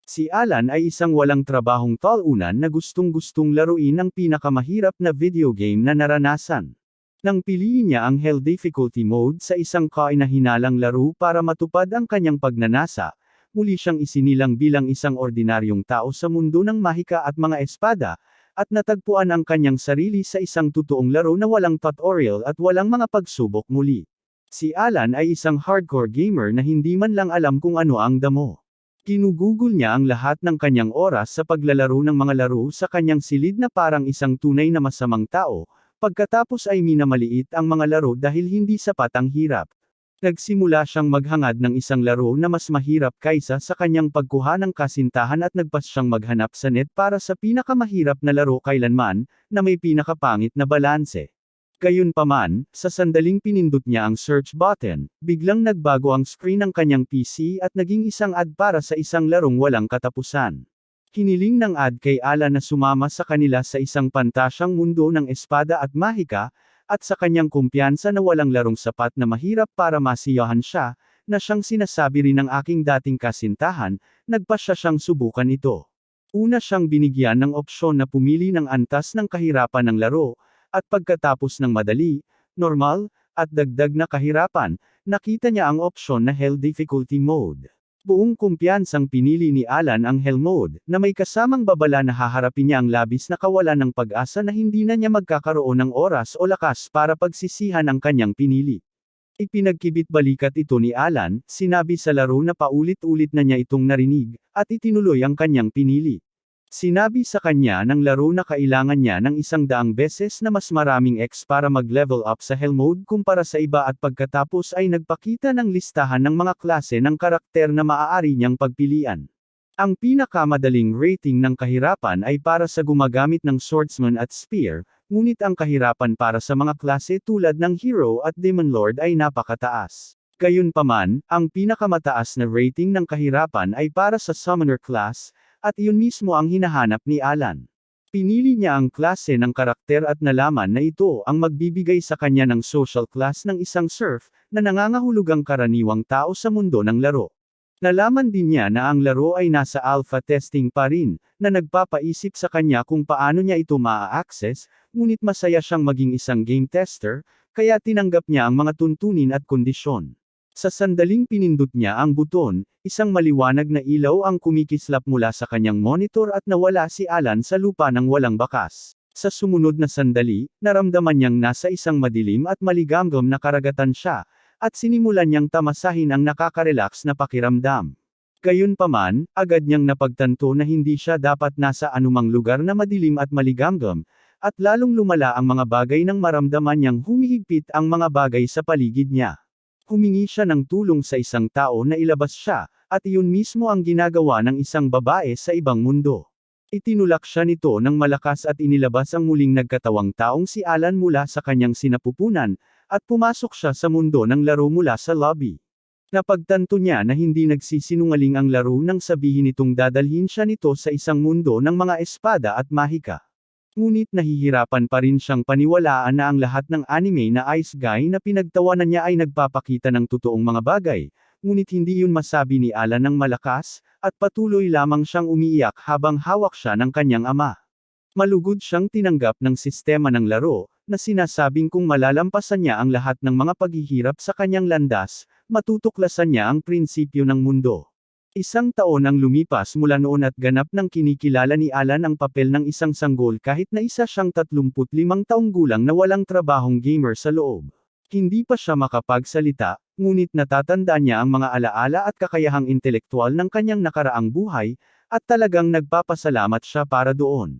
Si Alan ay isang walang trabahong talunan na gustong-gustong laruin ang pinakamahirap na video game na naranasan. Nang piliin niya ang Hell Difficulty Mode sa isang kainahinalang laro para matupad ang kanyang pagnanasa, muli siyang isinilang bilang isang ordinaryong tao sa mundo ng mahika at mga espada, at natagpuan ang kanyang sarili sa isang totoong laro na walang tutorial at walang mga pagsubok muli. Si Alan ay isang hardcore gamer na hindi man lang alam kung ano ang damo. Ginugugol niya ang lahat ng kanyang oras sa paglalaro ng mga laro sa kanyang silid na parang isang tunay na masamang tao, pagkatapos ay minamaliit ang mga laro dahil hindi sapat ang hirap. Nagsimula siyang maghangad ng isang laro na mas mahirap kaysa sa kanyang pagkuha ng kasintahan at nagpas siyang maghanap sa net para sa pinakamahirap na laro kailanman, na may pinakapangit na balanse. Gayunpaman, sa sandaling pinindot niya ang search button, biglang nagbago ang screen ng kanyang PC at naging isang ad para sa isang larong walang katapusan. Hiniling ng ad kay Alan na sumama sa kanila sa isang pantasyang mundo ng espada at mahika, at sa kanyang kumpiyansa na walang larong sapat na mahirap para masiyahan siya, na siyang sinasabi rin ng aking dating kasintahan, nagpasya siyang subukan ito. Una siyang binigyan ng opsyon na pumili ng antas ng kahirapan ng laro, at pagkatapos ng madali, normal, at dagdag na kahirapan, nakita niya ang opsyon na Hell Difficulty Mode. Buong kumpiyansang pinili ni Alan ang Hell Mode, na may kasamang babala na haharapin niya ang labis na kawalan ng pag-asa na hindi na niya magkakaroon ng oras o lakas para pagsisihan ang kanyang pinili. Ipinagkibit balikat ito ni Alan, sinabi sa laro na paulit-ulit na niya itong narinig, at itinuloy ang kanyang pinili. Sinabi sa kanya ng laro na kailangan niya ng 100 beses na mas maraming X para mag-level up sa Hell Mode kumpara sa iba at pagkatapos ay nagpakita ng listahan ng mga klase ng karakter na maaari niyang pagpilian. Ang pinakamadaling rating ng kahirapan ay para sa gumagamit ng swordsman at spear, ngunit ang kahirapan para sa mga klase tulad ng hero at demon lord ay napakataas. Gayunpaman, ang pinakamataas na rating ng kahirapan ay para sa summoner class, at iyon mismo ang hinahanap ni Alan. Pinili niya ang klase ng karakter at nalaman na ito ang magbibigay sa kanya ng social class ng isang serf, na nangangahulugang karaniwang tao sa mundo ng laro. Nalaman din niya na ang laro ay nasa alpha testing pa rin, na nagpapaisip sa kanya kung paano niya ito maa-access, ngunit masaya siyang maging isang game tester, kaya tinanggap niya ang mga tuntunin at kondisyon. Sa sandaling pinindot niya ang buton, isang maliwanag na ilaw ang kumikislap mula sa kanyang monitor at nawala si Alan sa lupa ng walang bakas. Sa sumunod na sandali, naramdaman niyang nasa isang madilim at maligamgam na karagatan siya, at sinimulan niyang tamasahin ang nakaka-relax na pakiramdam. Gayunpaman, agad niyang napagtanto na hindi siya dapat nasa anumang lugar na madilim at maligamgam, at lalong lumala ang mga bagay nang maramdaman niyang humihigpit ang mga bagay sa paligid niya. Humingi siya ng tulong sa isang tao na ilabas siya, at iyon mismo ang ginagawa ng isang babae sa ibang mundo. Itinulak siya nito ng malakas at inilabas ang muling nagkatawang taong si Alan mula sa kanyang sinapupunan, at pumasok siya sa mundo ng laro mula sa lobby. Napagtanto niya na hindi nagsisinungaling ang laro nang sabihin nitong dadalhin siya nito sa isang mundo ng mga espada at mahika. Ngunit nahihirapan pa rin siyang paniwalaan na ang lahat ng anime na ice guy na pinagtawanan niya ay nagpapakita ng totoong mga bagay, ngunit hindi yun masabi ni Alan ng malakas, at patuloy lamang siyang umiiyak habang hawak siya ng kanyang ama. Malugod siyang tinanggap ng sistema ng laro, na sinasabing kung malalampasan niya ang lahat ng mga paghihirap sa kanyang landas, matutuklasan niya ang prinsipyo ng mundo. Isang taon ang lumipas mula noon at ganap nang kinikilala ni Alan ang papel ng isang sanggol kahit na isa siyang 35 taong gulang na walang trabahong gamer sa loob. Hindi pa siya makapagsalita, ngunit natatandaan niya ang mga alaala at kakayahang intelektual ng kanyang nakaraang buhay, at talagang nagpapasalamat siya para doon.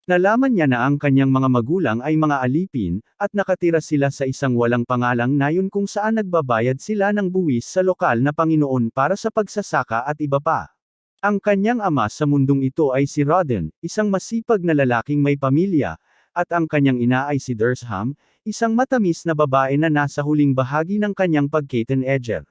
Nalaman niya na ang kanyang mga magulang ay mga alipin, at nakatira sila sa isang walang pangalang nayon kung saan nagbabayad sila ng buwis sa lokal na Panginoon para sa pagsasaka at iba pa. Ang kanyang ama sa mundong ito ay si Rodden, isang masipag na lalaking may pamilya, at ang kanyang ina ay si Dursham, isang matamis na babae na nasa huling bahagi ng kanyang pagka-teenager.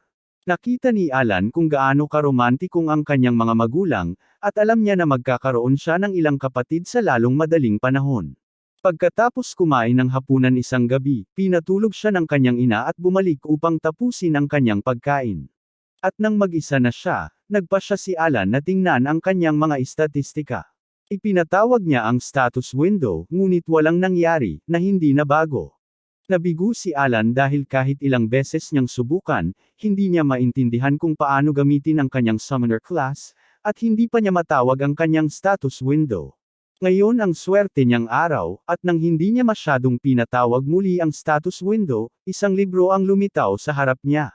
Nakita ni Alan kung gaano karomantikong ang kanyang mga magulang, at alam niya na magkakaroon siya ng ilang kapatid sa lalong madaling panahon. Pagkatapos kumain ng hapunan isang gabi, pinatulog siya ng kanyang ina at bumalik upang tapusin ang kanyang pagkain. At nang mag-isa na siya, nagpasya si Alan na tingnan ang kanyang mga istatistika. Ipinatawag niya ang status window, ngunit walang nangyari, na hindi na bago. Nabigo si Alan dahil kahit ilang beses niyang subukan, hindi niya maintindihan kung paano gamitin ang kanyang summoner class, at hindi pa niya matawag ang kanyang status window. Ngayon ang swerte niyang araw, at nang hindi niya masyadong pinatawag muli ang status window, isang libro ang lumitaw sa harap niya.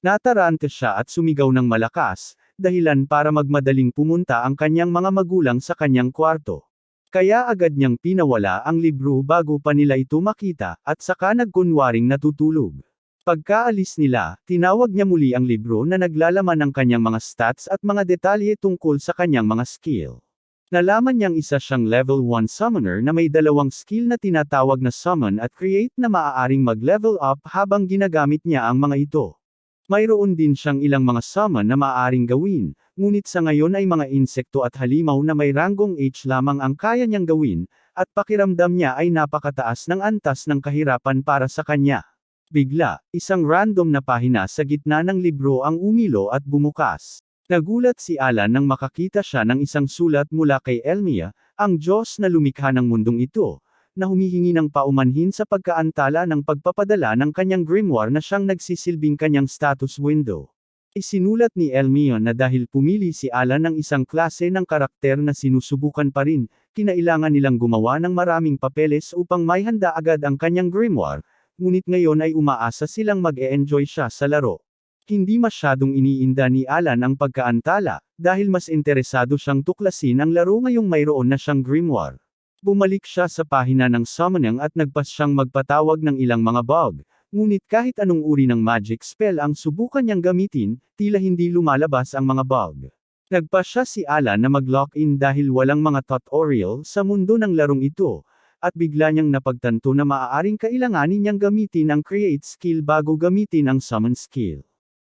Nataranta siya at sumigaw ng malakas, dahilan para magmadaling pumunta ang kanyang mga magulang sa kanyang kwarto. Kaya agad niyang pinawala ang libro bago pa nila ito makita, at saka nagkunwaring natutulog. Pagkaalis nila, tinawag niya muli ang libro na naglalaman ng kanyang mga stats at mga detalye tungkol sa kanyang mga skill. Nalaman niyang isa siyang level 1 summoner na may dalawang skill na tinatawag na summon at create na maaaring mag-level up habang ginagamit niya ang mga ito. Mayroon din siyang ilang mga summon na maaaring gawin, ngunit sa ngayon ay mga insekto at halimaw na may ranggong H lamang ang kaya niyang gawin, at pakiramdam niya ay napakataas ng antas ng kahirapan para sa kanya. Bigla, isang random na pahina sa gitna ng libro ang umilo at bumukas. Nagulat si Alan nang makakita siya ng isang sulat mula kay Elmia, ang Diyos na lumikha ng mundong ito, na humihingi ng paumanhin sa pagkaantala ng pagpapadala ng kanyang grimoire na siyang nagsisilbing kanyang status window. Isinulat ni Elmia na dahil pumili si Alan ng isang klase ng karakter na sinusubukan pa rin, kinailangan nilang gumawa ng maraming papeles upang maihanda agad ang kanyang grimoire, ngunit ngayon ay umaasa silang mag-e-enjoy siya sa laro. Hindi masyadong iniinda ni Alan ang pagkaantala, dahil mas interesado siyang tuklasin ang laro ngayong mayroon na siyang grimoire. Bumalik siya sa pahina ng summoning at nagpas siyang magpatawag ng ilang mga bug, ngunit kahit anong uri ng magic spell ang subukan niyang gamitin, tila hindi lumalabas ang mga bug. Nagpas siya si Alan na mag-lock-in dahil walang mga tutorial sa mundo ng larong ito, at bigla niyang napagtanto na maaaring kailanganin niyang gamitin ang create skill bago gamitin ang summon skill.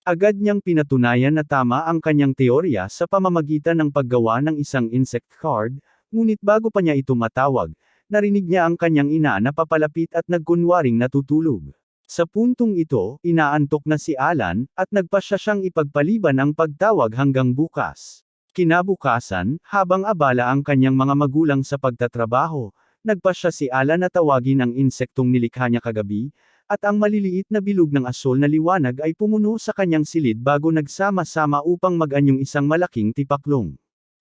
Agad niyang pinatunayan na tama ang kanyang teorya sa pamamagitan ng paggawa ng isang insect card, ngunit bago pa niya ito matawag, narinig niya ang kanyang ina na papalapit at nagkunwaring natutulog. Sa puntong ito, inaantok na si Alan, at nagpasya siyang ipagpaliban ang pagtawag hanggang bukas. Kinabukasan, habang abala ang kanyang mga magulang sa pagtatrabaho, nagpasya si Alan na tawagin ang insektong nilikha niya kagabi, at ang maliliit na bilog ng asol na liwanag ay pumuno sa kanyang silid bago nagsama-sama upang mag-anyong isang malaking tipaklong.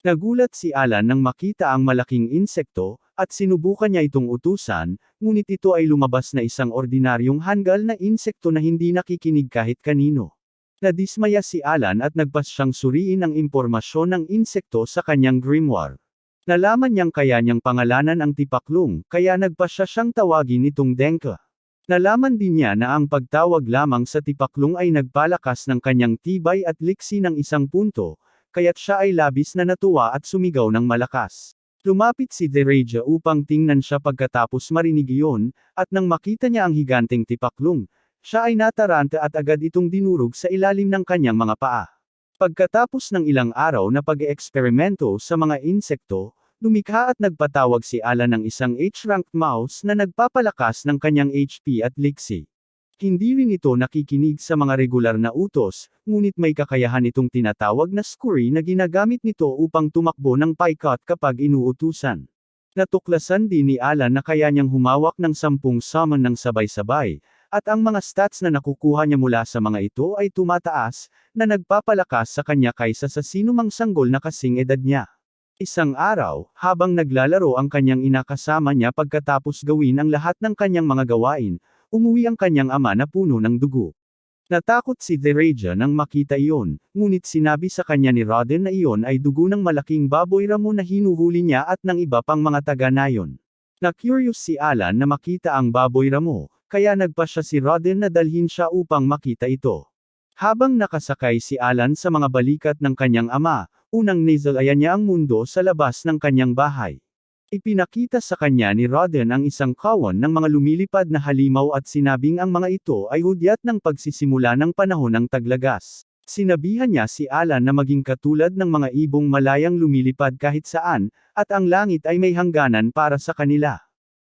Nagulat si Alan nang makita ang malaking insekto, at sinubukan niya itong utusan, ngunit ito ay lumabas na isang ordinaryong hanggal na insekto na hindi nakikinig kahit kanino. Nadismaya si Alan at nagpas siyang suriin ang impormasyon ng insekto sa kanyang grimoire. Nalaman niyang kaya niyang pangalanan ang tipaklong, kaya nagpas siyang tawagin itong Denka. Nalaman din niya na ang pagtawag lamang sa tipaklong ay nagpalakas ng kanyang tibay at liksi ng isang punto, kaya't siya ay labis na natuwa at sumigaw ng malakas. Lumapit si Dereja upang tingnan siya pagkatapos marinig iyon, at nang makita niya ang higanteng tipaklong, siya ay nataranta at agad itong dinurog sa ilalim ng kanyang mga paa. Pagkatapos ng ilang araw na pag-eeksperimento sa mga insekto, lumikha at nagpatawag si Alan ng isang H-ranked mouse na nagpapalakas ng kanyang HP at liksi. Hindi rin ito nakikinig sa mga regular na utos, ngunit may kakayahan itong tinatawag na scurry na ginagamit nito upang tumakbo ng paikat kapag inuutusan. Natuklasan din ni Alan na kaya niyang humawak ng 10 summon ng sabay-sabay, at ang mga stats na nakukuha niya mula sa mga ito ay tumataas, na nagpapalakas sa kanya kaysa sa sinumang sanggol na kasing edad niya. Isang araw, habang naglalaro ang kanyang ina kasama niya pagkatapos gawin ang lahat ng kanyang mga gawain, umuwi ang kanyang ama na puno ng dugo. Natakot si Dereja nang makita iyon, ngunit sinabi sa kanya ni Rodden na iyon ay dugo ng malaking baboy ramo na hinuhuli niya at ng iba pang mga taga-nayon. Na-curious si Alan na makita ang baboy ramo, kaya nagpasya si Rodden na dalhin siya upang makita ito. Habang nakasakay si Alan sa mga balikat ng kanyang ama, unang nizalayan niya ang mundo sa labas ng kanyang bahay. Ipinakita sa kanya ni Rodden ang isang kawon ng mga lumilipad na halimaw at sinabing ang mga ito ay hudyat ng pagsisimula ng panahon ng taglagas. Sinabihan niya si Alan na maging katulad ng mga ibong malayang lumilipad kahit saan, at ang langit ay may hangganan para sa kanila.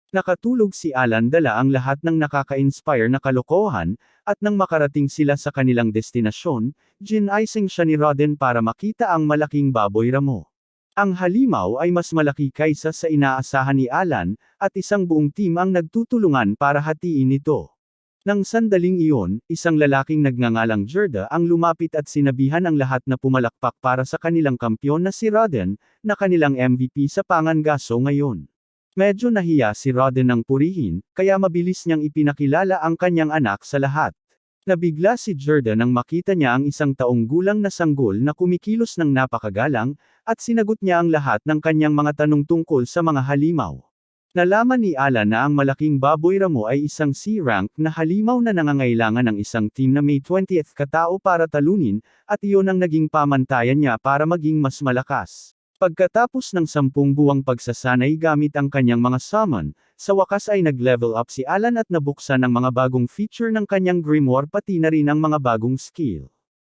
Nakatulog si Alan dala ang lahat ng nakaka-inspire na kalokohan, at nang makarating sila sa kanilang destinasyon, ginaising siya ni Rodden para makita ang malaking baboy ramo. Ang halimaw ay mas malaki kaysa sa inaasahan ni Alan, at isang buong team ang nagtutulungan para hatiin ito. Nang sandaling iyon, isang lalaking nagngangalang Gerda ang lumapit at sinabihan ang lahat na pumalakpak para sa kanilang kampyon na si Rodden, na kanilang MVP sa Pangangaso ngayon. Medyo nahiya si Rodden ng purihin, kaya mabilis niyang ipinakilala ang kanyang anak sa lahat. Nabigla si Gerda nang makita niya ang isang taong gulang na sanggol na kumikilos ng napakagalang, at sinagot niya ang lahat ng kanyang mga tanong tungkol sa mga halimaw. Nalaman ni Alan na ang malaking baboy ramo ay isang C-rank na halimaw na nangangailangan ng isang team na may 20th katao para talunin, at iyon ang naging pamantayan niya para maging mas malakas. Pagkatapos ng 10 buwang pagsasanay gamit ang kanyang mga summon, sa wakas ay nag-level up si Alan at nabuksan ang mga bagong feature ng kanyang grimoire pati na rin ang mga bagong skill.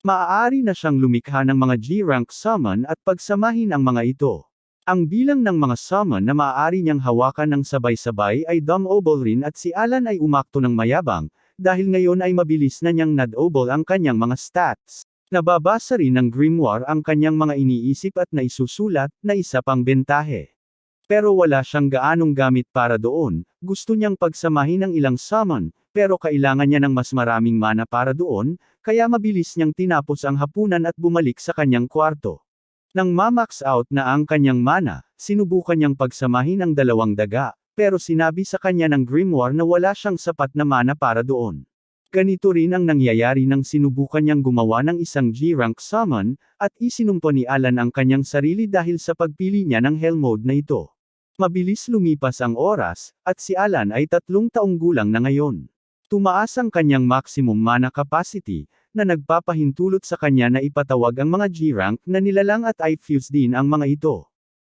Maaari na siyang lumikha ng mga G-rank summon at pagsamahin ang mga ito. Ang bilang ng mga summon na maaari niyang hawakan ng sabay-sabay ay dumb-oble rin at si Alan ay umakto ng mayabang, dahil ngayon ay mabilis na niyang nad-oble ang kanyang mga stats. Nababasa rin ng grimoire ang kanyang mga iniisip at naisusulat, na isa pang bentahe. Pero wala siyang gaanong gamit para doon, gusto niyang pagsamahin ng ilang summon, pero kailangan niya ng mas maraming mana para doon, kaya mabilis niyang tinapos ang hapunan at bumalik sa kanyang kwarto. Nang ma-max out na ang kanyang mana, sinubukan niyang pagsamahin ang dalawang daga, pero sinabi sa kanya ng grimoire na wala siyang sapat na mana para doon. Ganito rin ang nangyayari nang sinubukan niyang gumawa ng isang G-rank summon, at isinumpo ni Alan ang kanyang sarili dahil sa pagpili niya ng hell mode na ito. Mabilis lumipas ang oras, at si Alan ay 3 taong gulang na ngayon. Tumaas ang kanyang maximum mana capacity, na nagpapahintulot sa kanya na ipatawag ang mga G-rank na nilalang at i-fuse din ang mga ito.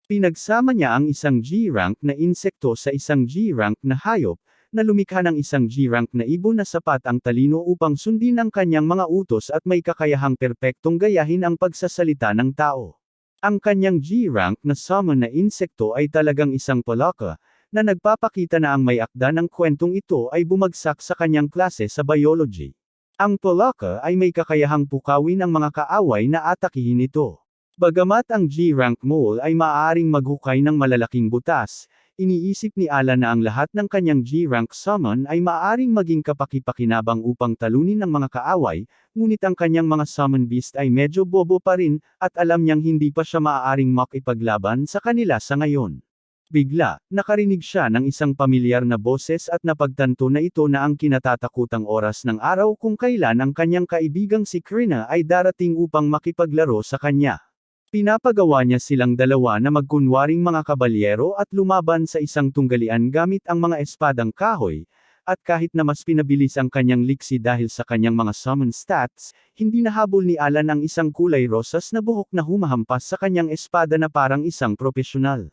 Pinagsama niya ang isang G-rank na insekto sa isang G-rank na hayop, na lumikha ng isang G-rank na ibon na sapat ang talino upang sundin ang kanyang mga utos at may kakayahang perpektong gayahin ang pagsasalita ng tao. Ang kanyang G-rank na summon na insekto ay talagang isang palaka, na nagpapakita na ang may akda ng kwentong ito ay bumagsak sa kanyang klase sa biology. Ang palaka ay may kakayahang pukawin ang mga kaaway na atakihin ito. Bagamat ang G-rank mole ay maaaring maghukay ng malalaking butas, iniisip ni Alan na ang lahat ng kanyang G-rank summon ay maaaring maging kapaki-pakinabang upang talunin ang mga kaaway, ngunit ang kanyang mga summon beast ay medyo bobo pa rin, at alam niyang hindi pa siya maaaring makipaglaban sa kanila sa ngayon. Bigla, nakarinig siya ng isang pamilyar na boses at napagtanto na ito na ang kinatatakutang oras ng araw kung kailan ang kanyang kaibigang si Krina ay darating upang makipaglaro sa kanya. Pinapagawa niya silang dalawa na magkunwaring mga kabalyero at lumaban sa isang tunggalian gamit ang mga espadang kahoy, at kahit na mas pinabilis ang kanyang liksi dahil sa kanyang mga summon stats, hindi nahabol ni Alan ang isang kulay rosas na buhok na humahampas sa kanyang espada na parang isang profesional.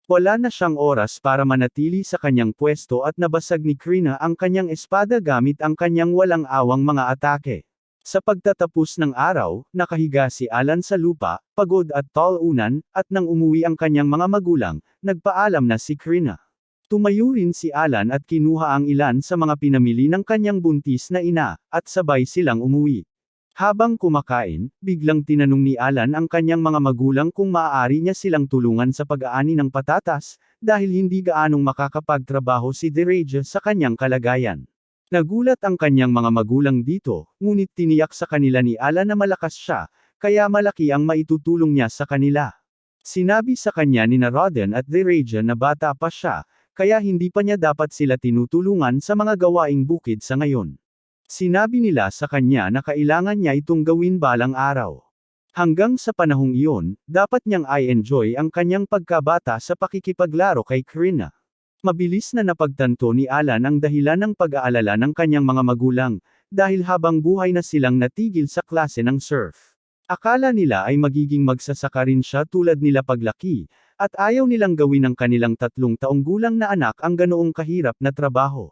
Wala na siyang oras para manatili sa kanyang pwesto at nabasag ni Krina ang kanyang espada gamit ang kanyang walang awang mga atake. Sa pagtatapos ng araw, nakahiga si Alan sa lupa, pagod at talunan, at nang umuwi ang kanyang mga magulang, nagpaalam na si Krina. Tumayo rin si Alan at kinuha ang ilan sa mga pinamili ng kanyang buntis na ina, at sabay silang umuwi. Habang kumakain, biglang tinanong ni Alan ang kanyang mga magulang kung maaari niya silang tulungan sa pag-aani ng patatas, dahil hindi gaanong makakapagtrabaho si Dereja sa kanyang kalagayan. Nagulat ang kanyang mga magulang dito, ngunit tiniyak sa kanila ni Alan na malakas siya, kaya malaki ang maitutulong niya sa kanila. Sinabi sa kanya ni Rodden at Dereja na bata pa siya, kaya hindi pa niya dapat sila tinutulungan sa mga gawaing bukid sa ngayon. Sinabi nila sa kanya na kailangan niya itong gawin balang araw. Hanggang sa panahong iyon, dapat niyang i-enjoy ang kanyang pagkabata sa pakikipaglaro kay Krina. Mabilis na napagtanto ni Alan ang dahilan ng pag-aalala ng kanyang mga magulang, dahil habang buhay na silang natigil sa klase ng surf. Akala nila ay magiging magsasaka rin siya tulad nila paglaki, at ayaw nilang gawin ng kanilang 3 taong gulang na anak ang ganoong kahirap na trabaho.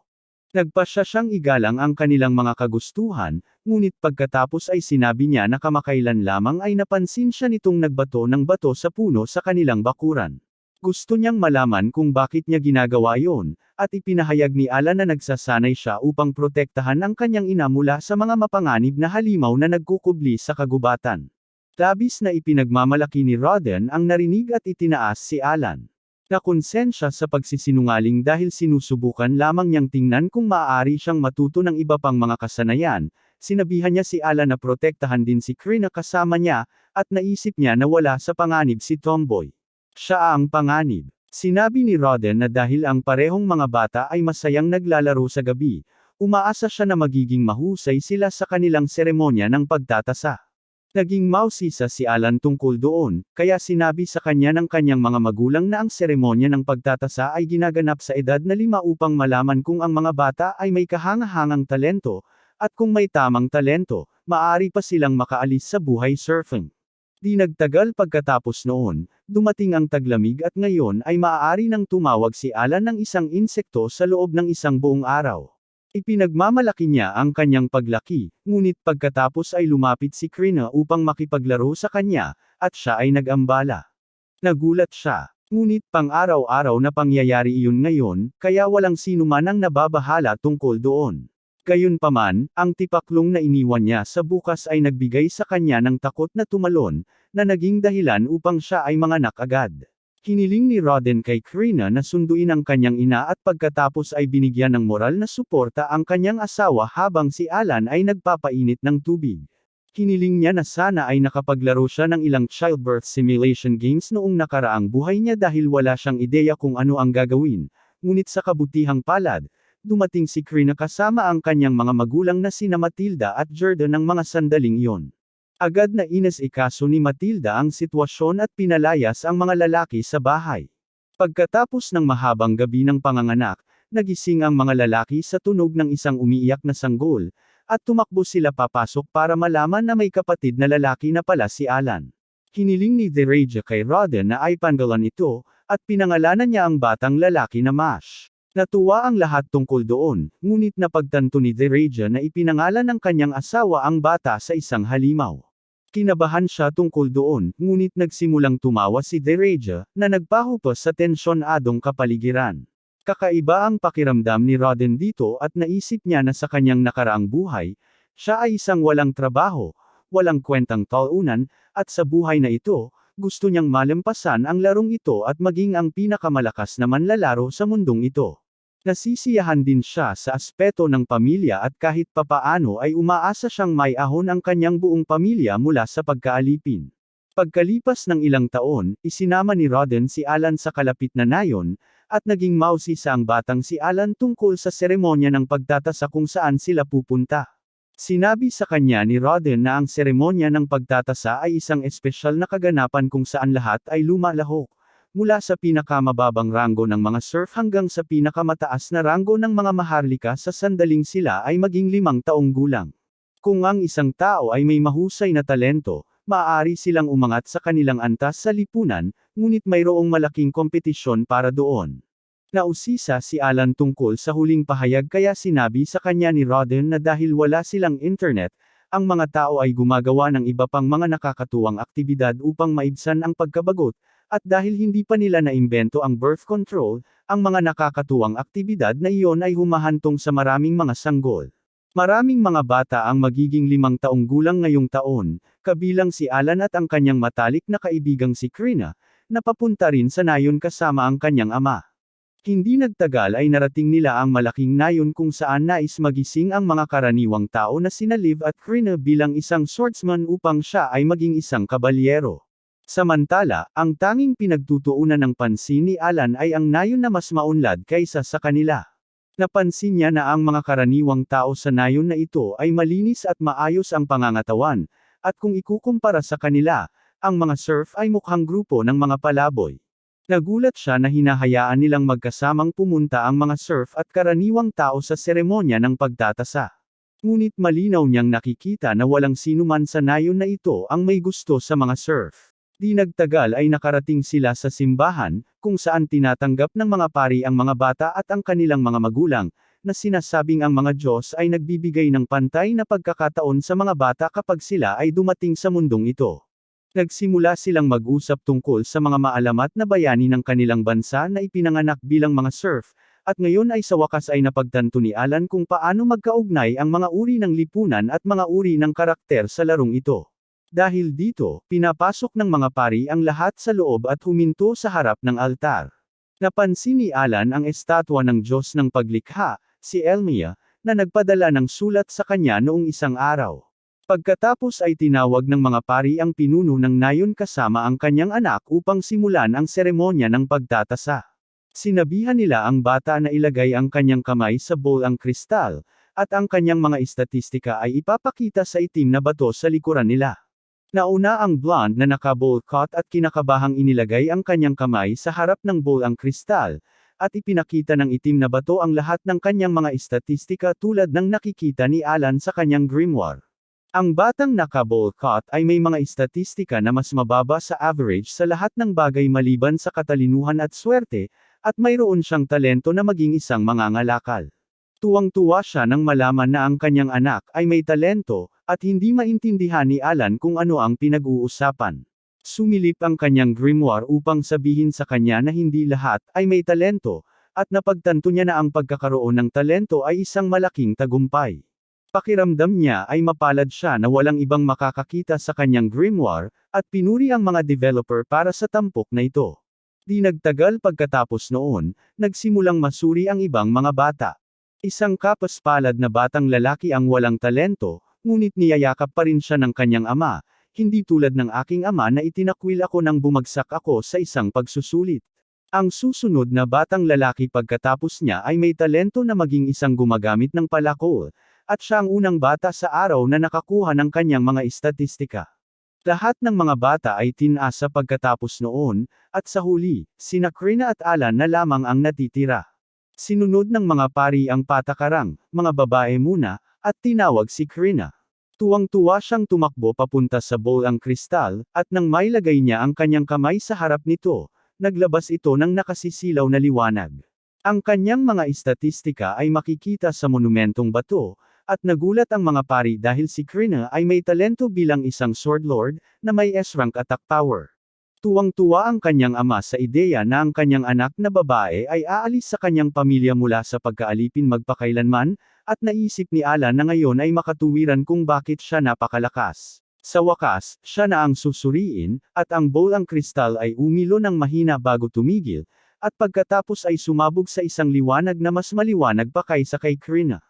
Nagpasya siyang igalang ang kanilang mga kagustuhan, ngunit pagkatapos ay sinabi niya na kamakailan lamang ay napansin siya nitong nagbato ng bato sa puno sa kanilang bakuran. Gusto niyang malaman kung bakit niya ginagawa yon, at ipinahayag ni Alan na nagsasanay siya upang protektahan ang kanyang ina mula sa mga mapanganib na halimaw na nagkukubli sa kagubatan. Labis na ipinagmamalaki ni Rodden ang narinig at itinaas si Alan. Nakonsensya sa pagsisinungaling dahil sinusubukan lamang niyang tingnan kung maaari siyang matuto ng iba pang mga kasanayan. Sinabihan niya si Alan na protektahan din si Krina kasama niya, at naisip niya na wala sa panganib si Tomboy. Siya ang panganib. Sinabi ni Rodden na dahil ang parehong mga bata ay masayang naglalaro sa gabi, umaasa siya na magiging mahusay sila sa kanilang seremonya ng pagtatasa. Naging mausisa si Alan tungkol doon, kaya sinabi sa kanya ng kanyang mga magulang na ang seremonya ng pagtatasa ay ginaganap sa edad na 5 upang malaman kung ang mga bata ay may kahangahangang talento, at kung may tamang talento, maaari pa silang makaalis sa buhay surfing. Di nagtagal pagkatapos noon, dumating ang taglamig at ngayon ay maaari nang tumawag si Alan ng isang insekto sa loob ng isang buong araw. Ipinagmamalaki niya ang kanyang paglaki, ngunit pagkatapos ay lumapit si Krina upang makipaglaro sa kanya, at siya ay nag-ambala. Nagulat siya. Ngunit pang-araw-araw na pangyayari iyon ngayon, kaya walang sinuman ang nababahala tungkol doon. Gayunpaman, ang tipaklong na iniwan niya sa bukas ay nagbigay sa kanya ng takot na tumalon, na naging dahilan upang siya ay manganak agad. Hiniling ni Rodden kay Krina na sunduin ang kanyang ina at pagkatapos ay binigyan ng moral na suporta ang kanyang asawa habang si Alan ay nagpapainit ng tubig. Hiniling niya na sana ay nakapaglaro siya ng ilang childbirth simulation games noong nakaraang buhay niya dahil wala siyang ideya kung ano ang gagawin, ngunit sa kabutihang palad, dumating si Krina kasama ang kanyang mga magulang na sina Matilda at Jordan ng mga sandaling iyon. Agad na inasikaso ni Matilda ang sitwasyon at pinalayas ang mga lalaki sa bahay. Pagkatapos ng mahabang gabi ng panganganak, nagising ang mga lalaki sa tunog ng isang umiiyak na sanggol, at tumakbo sila papasok para malaman na may kapatid na lalaki na pala si Alan. Hiniling ni Dereja kay Rodden na ay panggalan ito, at pinangalanan niya ang batang lalaki na Mash. Natuwa ang lahat tungkol doon, ngunit napagtanto ni Dereja na ipinangalan ng kanyang asawa ang bata sa isang halimaw. Kinabahan siya tungkol doon, ngunit nagsimulang tumawa si Dereja, na nagpahupa sa tensyonadong kapaligiran. Kakaiba ang pakiramdam ni Rodden dito at naisip niya na sa kanyang nakaraang buhay, siya ay isang walang trabaho, walang kwentang taunan, at sa buhay na ito, gusto niyang malampasan ang larong ito at maging ang pinakamalakas na manlalaro sa mundong ito. Nasisiyahan din siya sa aspeto ng pamilya at kahit papaano ay umaasa siyang may ahon ang kanyang buong pamilya mula sa pagkaalipin. Pagkalipas ng ilang taon, isinama ni Rodden si Alan sa kalapit na nayon, at naging mausisa ang batang si Alan tungkol sa seremonya ng pagtatasa kung saan sila pupunta. Sinabi sa kanya ni Rodden na ang seremonya ng pagtatasa ay isang espesyal na kaganapan kung saan lahat ay lumalahok. Mula sa pinakamababang ranggo ng mga surf hanggang sa pinakamataas na ranggo ng mga maharlika sa sandaling sila ay maging 5 taong gulang. Kung ang isang tao ay may mahusay na talento, maaari silang umangat sa kanilang antas sa lipunan, ngunit mayroong malaking kompetisyon para doon. Nausisa si Alan tungkol sa huling pahayag kaya sinabi sa kanya ni Rodden na dahil wala silang internet, ang mga tao ay gumagawa ng iba pang mga nakakatuwang aktibidad upang maibsan ang pagkabagot, at dahil hindi pa nila naimbento ang birth control, ang mga nakakatuwang aktibidad na iyon ay humahantong sa maraming mga sanggol. Maraming mga bata ang magiging 5 taong gulang ngayong taon, kabilang si Alan at ang kanyang matalik na kaibigang si Krina, na papunta rin sa nayon kasama ang kanyang ama. Hindi nagtagal ay narating nila ang malaking nayon kung saan nais magising ang mga karaniwang tao na sina Liv at Krina bilang isang swordsman upang siya ay maging isang kabalyero. Samantala, ang tanging pinagtutuunan ng pansin ni Alan ay ang nayon na mas maunlad kaysa sa kanila. Napansin niya na ang mga karaniwang tao sa nayon na ito ay malinis at maayos ang pangangatawan, at kung ikukumpara sa kanila, ang mga surf ay mukhang grupo ng mga palaboy. Nagulat siya na hinahayaan nilang magkasamang pumunta ang mga surf at karaniwang tao sa seremonya ng pagtatasa. Ngunit malinaw niyang nakikita na walang sinuman sa nayon na ito ang may gusto sa mga surf. Di nagtagal ay nakarating sila sa simbahan, kung saan tinatanggap ng mga pari ang mga bata at ang kanilang mga magulang, na sinasabing ang mga Diyos ay nagbibigay ng pantay na pagkakataon sa mga bata kapag sila ay dumating sa mundong ito. Nagsimula silang mag-usap tungkol sa mga maalamat na bayani ng kanilang bansa na ipinanganak bilang mga serf, at ngayon ay sa wakas ay napagtanto ni Alan kung paano magkaugnay ang mga uri ng lipunan at mga uri ng karakter sa larong ito. Dahil dito, pinapasok ng mga pari ang lahat sa loob at huminto sa harap ng altar. Napansin ni Alan ang estatwa ng Diyos ng paglikha, si Elmia, na nagpadala ng sulat sa kanya noong isang araw. Pagkatapos ay tinawag ng mga pari ang pinuno ng nayon kasama ang kanyang anak upang simulan ang seremonya ng pagtatasa. Sinabihan nila ang bata na ilagay ang kanyang kamay sa bowl ang kristal, at ang kanyang mga istatistika ay ipapakita sa itim na bato sa likuran nila. Nauna ang blonde na naka-bowl cut at kinakabahang inilagay ang kanyang kamay sa harap ng bowl ang kristal, at ipinakita ng itim na bato ang lahat ng kanyang mga istatistika tulad ng nakikita ni Alan sa kanyang grimoire. Ang batang naka-bowl cut ay may mga istatistika na mas mababa sa average sa lahat ng bagay maliban sa katalinuhan at swerte, at mayroon siyang talento na maging isang mangangalakal. Tuwang-tuwa siya nang malaman na ang kanyang anak ay may talento, at hindi maintindihan ni Alan kung ano ang pinag-uusapan. Sumilip ang kanyang grimoire upang sabihin sa kanya na hindi lahat ay may talento, at napagtanto niya na ang pagkakaroon ng talento ay isang malaking tagumpay. Pakiramdam niya ay mapalad siya na walang ibang makakakita sa kanyang grimoire, at pinuri ang mga developer para sa tampok na ito. Di nagtagal pagkatapos noon, nagsimulang masuri ang ibang mga bata. Isang kapaspalad na batang lalaki ang walang talento, ngunit niyayakap pa rin siya ng kanyang ama, hindi tulad ng aking ama na itinakwil ako nang bumagsak ako sa isang pagsusulit. Ang susunod na batang lalaki pagkatapos niya ay may talento na maging isang gumagamit ng palakol, at siya ang unang bata sa araw na nakakuha ng kanyang mga istatistika. Lahat ng mga bata ay tinasa pagkatapos noon, at sa huli, sina Krina at Alan na lamang ang natitira. Sinunod ng mga pari ang patakarang, mga babae muna, at tinawag si Krina. Tuwang-tuwa siyang tumakbo papunta sa bowl ang kristal, at nang mailagay niya ang kanyang kamay sa harap nito, naglabas ito ng nakasisilaw na liwanag. Ang kanyang mga istatistika ay makikita sa monumentong bato, at nagulat ang mga pari dahil si Krina ay may talento bilang isang sword lord, na may S-rank attack power. Tuwang-tuwa ang kanyang ama sa ideya na ang kanyang anak na babae ay aalis sa kanyang pamilya mula sa pagkaalipin magpakailanman, at naisip ni Alan na ngayon ay makatuwiran kung bakit siya napakalakas. Sa wakas, siya na ang susuriin, at ang bowl ang kristal ay umilo ng mahina bago tumigil, at pagkatapos ay sumabog sa isang liwanag na mas maliwanag pa kaysa kay Krina.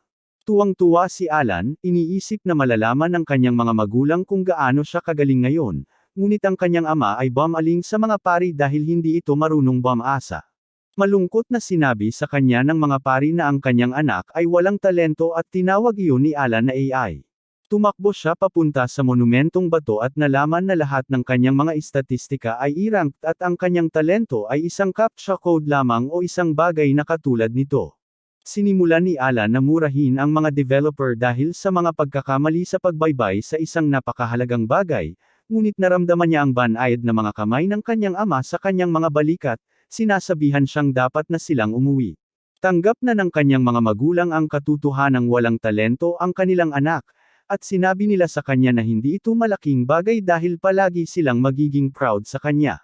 Tuwang-tuwa si Alan, iniisip na malalaman ng kanyang mga magulang kung gaano siya kagaling ngayon, ngunit ang kanyang ama ay bumaling sa mga pari dahil hindi ito marunong bumasa. Malungkot na sinabi sa kanya ng mga pari na ang kanyang anak ay walang talento at tinawag iyon ni Alan na AI. Tumakbo siya papunta sa monumentong bato at nalaman na lahat ng kanyang mga istatistika ay i-ranked at ang kanyang talento ay isang CAPTCHA code lamang o isang bagay na katulad nito. Sinimulan ni Alan na murahin ang mga developer dahil sa mga pagkakamali sa pagbaybay sa isang napakahalagang bagay, ngunit naramdaman niya ang banayad na mga kamay ng kanyang ama sa kanyang mga balikat, sinasabihan siyang dapat na silang umuwi. Tanggap na ng kanyang mga magulang ang katotohanang walang talento ang kanilang anak, at sinabi nila sa kanya na hindi ito malaking bagay dahil palagi silang magiging proud sa kanya.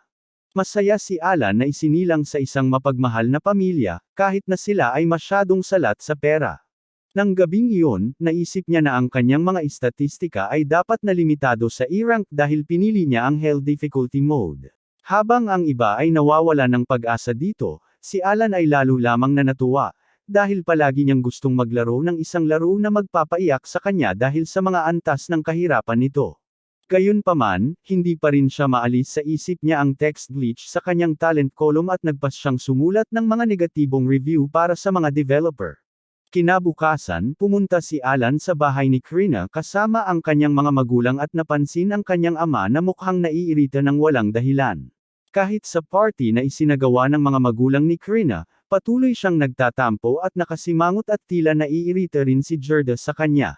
Masaya si Alan na isinilang sa isang mapagmahal na pamilya, kahit na sila ay masyadong salat sa pera. Nang gabing iyon, naisip niya na ang kanyang mga istatistika ay dapat na limitado sa E-rank dahil pinili niya ang Hell Difficulty Mode. Habang ang iba ay nawawala ng pag-asa dito, si Alan ay lalo lamang na natuwa, dahil palagi niyang gustong maglaro ng isang laro na magpapaiyak sa kanya dahil sa mga antas ng kahirapan nito. Gayunpaman, hindi pa rin siya maalis sa isip niya ang text glitch sa kanyang talent column at nagpas siyang sumulat ng mga negatibong review para sa mga developer. Kinabukasan, pumunta si Alan sa bahay ni Krina kasama ang kanyang mga magulang at napansin ang kanyang ama na mukhang naiirita ng walang dahilan. Kahit sa party na isinagawa ng mga magulang ni Krina, patuloy siyang nagtatampo at nakasimangot at tila naiirita rin si Gerda sa kanya.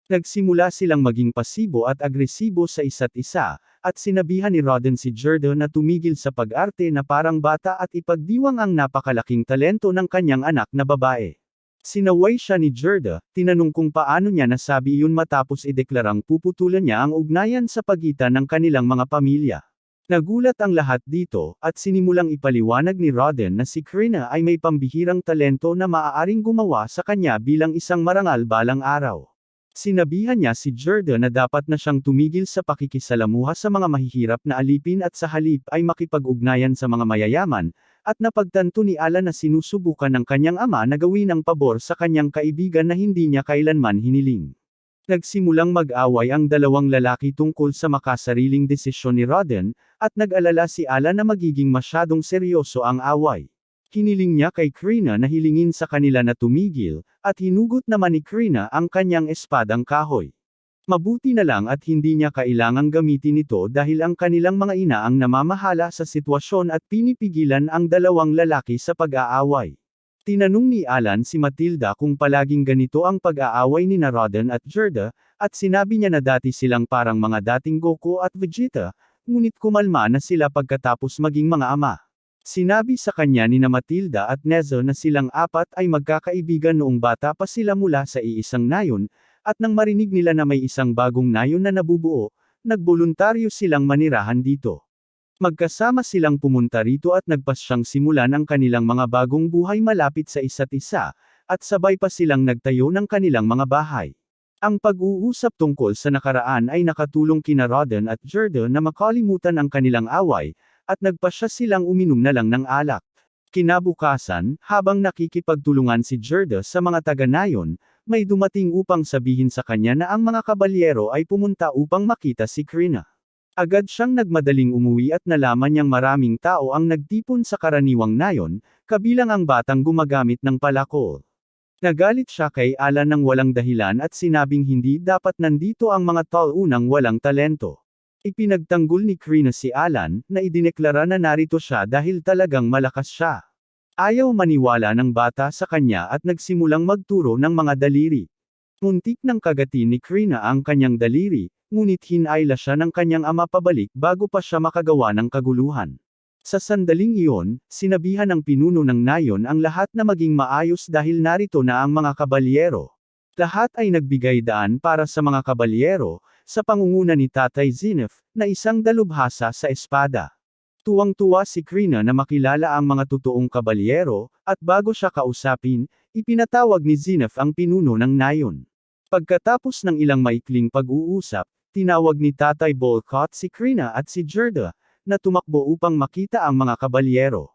Nagsimula silang maging pasibo at agresibo sa isa't isa, at sinabihan ni Rodden si Gerda na tumigil sa pag-arte na parang bata at ipagdiwang ang napakalaking talento ng kanyang anak na babae. Sinaway siya ni Gerda, tinanong kung paano niya nasabi iyon matapos ideklarang puputulan niya ang ugnayan sa pagitan ng kanilang mga pamilya. Nagulat ang lahat dito, at sinimulang ipaliwanag ni Rodden na si Krina ay may pambihirang talento na maaaring gumawa sa kanya bilang isang marangal balang araw. Sinabihan niya si Gerda na dapat na siyang tumigil sa pakikisalamuha sa mga mahihirap na alipin at sa halip ay makipag-ugnayan sa mga mayayaman, at napagtanto ni Alan na sinusubukan ng kanyang ama na gawin ang pabor sa kanyang kaibigan na hindi niya kailanman hiniling. Nagsimulang mag-away ang dalawang lalaki tungkol sa makasariling desisyon ni Rodden, at nag-alala si Alan na magiging masyadong seryoso ang away. Hiniling niya kay Krina na hilingin sa kanila na tumigil, at hinugot naman ni Krina ang kanyang espadang kahoy. Mabuti na lang at hindi niya kailangang gamitin ito dahil ang kanilang mga ina ang namamahala sa sitwasyon at pinipigilan ang dalawang lalaki sa pag-aaway. Tinanong ni Alan si Matilda kung palaging ganito ang pag-aaway ni Rodden at Gerda, at sinabi niya na dati silang parang mga dating Goku at Vegeta, ngunit kumalma na sila pagkatapos maging mga ama. Sinabi sa kanya ni Matilda at Nezo na silang apat ay magkakaibigan noong bata pa sila mula sa iisang nayon, at nang marinig nila na may isang bagong nayon na nabubuo, nagboluntaryo silang manirahan dito. Magkasama silang pumunta rito at nagpasyang simulan ang kanilang mga bagong buhay malapit sa isa't isa, at sabay pa silang nagtayo ng kanilang mga bahay. Ang pag-uusap tungkol sa nakaraan ay nakatulong kina Rodden at Gerda na makalimutan ang kanilang away, at nagpasya silang uminom na lang ng alak. Kinabukasan, habang nakikipagtulungan si Gerda sa mga taga-nayon, may dumating upang sabihin sa kanya na ang mga kabalyero ay pumunta upang makita si Krina. Agad siyang nagmadaling umuwi at nalaman niyang maraming tao ang nagtipon sa karaniwang nayon, kabilang ang batang gumagamit ng palakol. Nagalit siya kay Alan ng walang dahilan at sinabing hindi dapat nandito ang mga taunang walang talento. Ipinagtanggol ni Krina si Alan, na idineklara na narito siya dahil talagang malakas siya. Ayaw maniwala ng bata sa kanya at nagsimulang magturo ng mga daliri. Muntik ng kagati ni Krina ang kanyang daliri, ngunit hinayla siya ng kanyang ama pabalik bago pa siya makagawa ng kaguluhan. Sa sandaling iyon, sinabihan ng pinuno ng nayon ang lahat na maging maayos dahil narito na ang mga kabalyero. Lahat ay nagbigay daan para sa mga kabalyero, sa pangunguna ni Tatay Zinef, na isang dalubhasa sa espada. Tuwang-tuwa si Krina na makilala ang mga totoong kabalyero, at bago siya kausapin, ipinatawag ni Zinef ang pinuno ng nayon. Pagkatapos ng ilang maikling pag-uusap, tinawag ni Tatay Bolcott si Krina at si Gerda, na tumakbo upang makita ang mga kabalyero.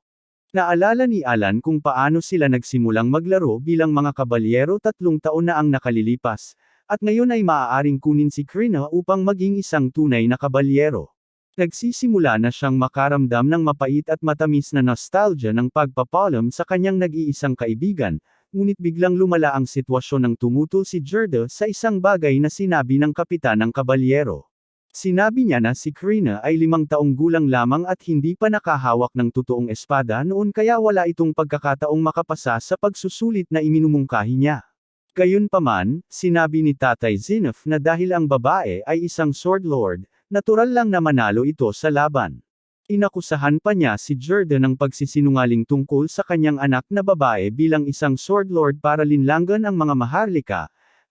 Naalala ni Alan kung paano sila nagsimulang maglaro bilang mga kabalyero 3 taon na ang nakalilipas, at ngayon ay maaaring kunin si Krina upang maging isang tunay na kabalyero. Nagsisimula na siyang makaramdam ng mapait at matamis na nostalgia ng pagpapalam sa kanyang nag-iisang kaibigan, ngunit biglang lumala ang sitwasyon ng tumutol si Gerda sa isang bagay na sinabi ng kapitan ng kabalyero. Sinabi niya na si Krina ay 5 taong gulang lamang at hindi pa nakahawak ng totoong espada noon kaya wala itong pagkakataong makapasa sa pagsusulit na iminumungkahi niya. Gayunpaman, sinabi ni Tatay Zinef na dahil ang babae ay isang sword lord, natural lang na manalo ito sa laban. Inakusahan pa niya si Gerda ng pagsisinungaling tungkol sa kanyang anak na babae bilang isang sword lord para linlangan ang mga maharlika,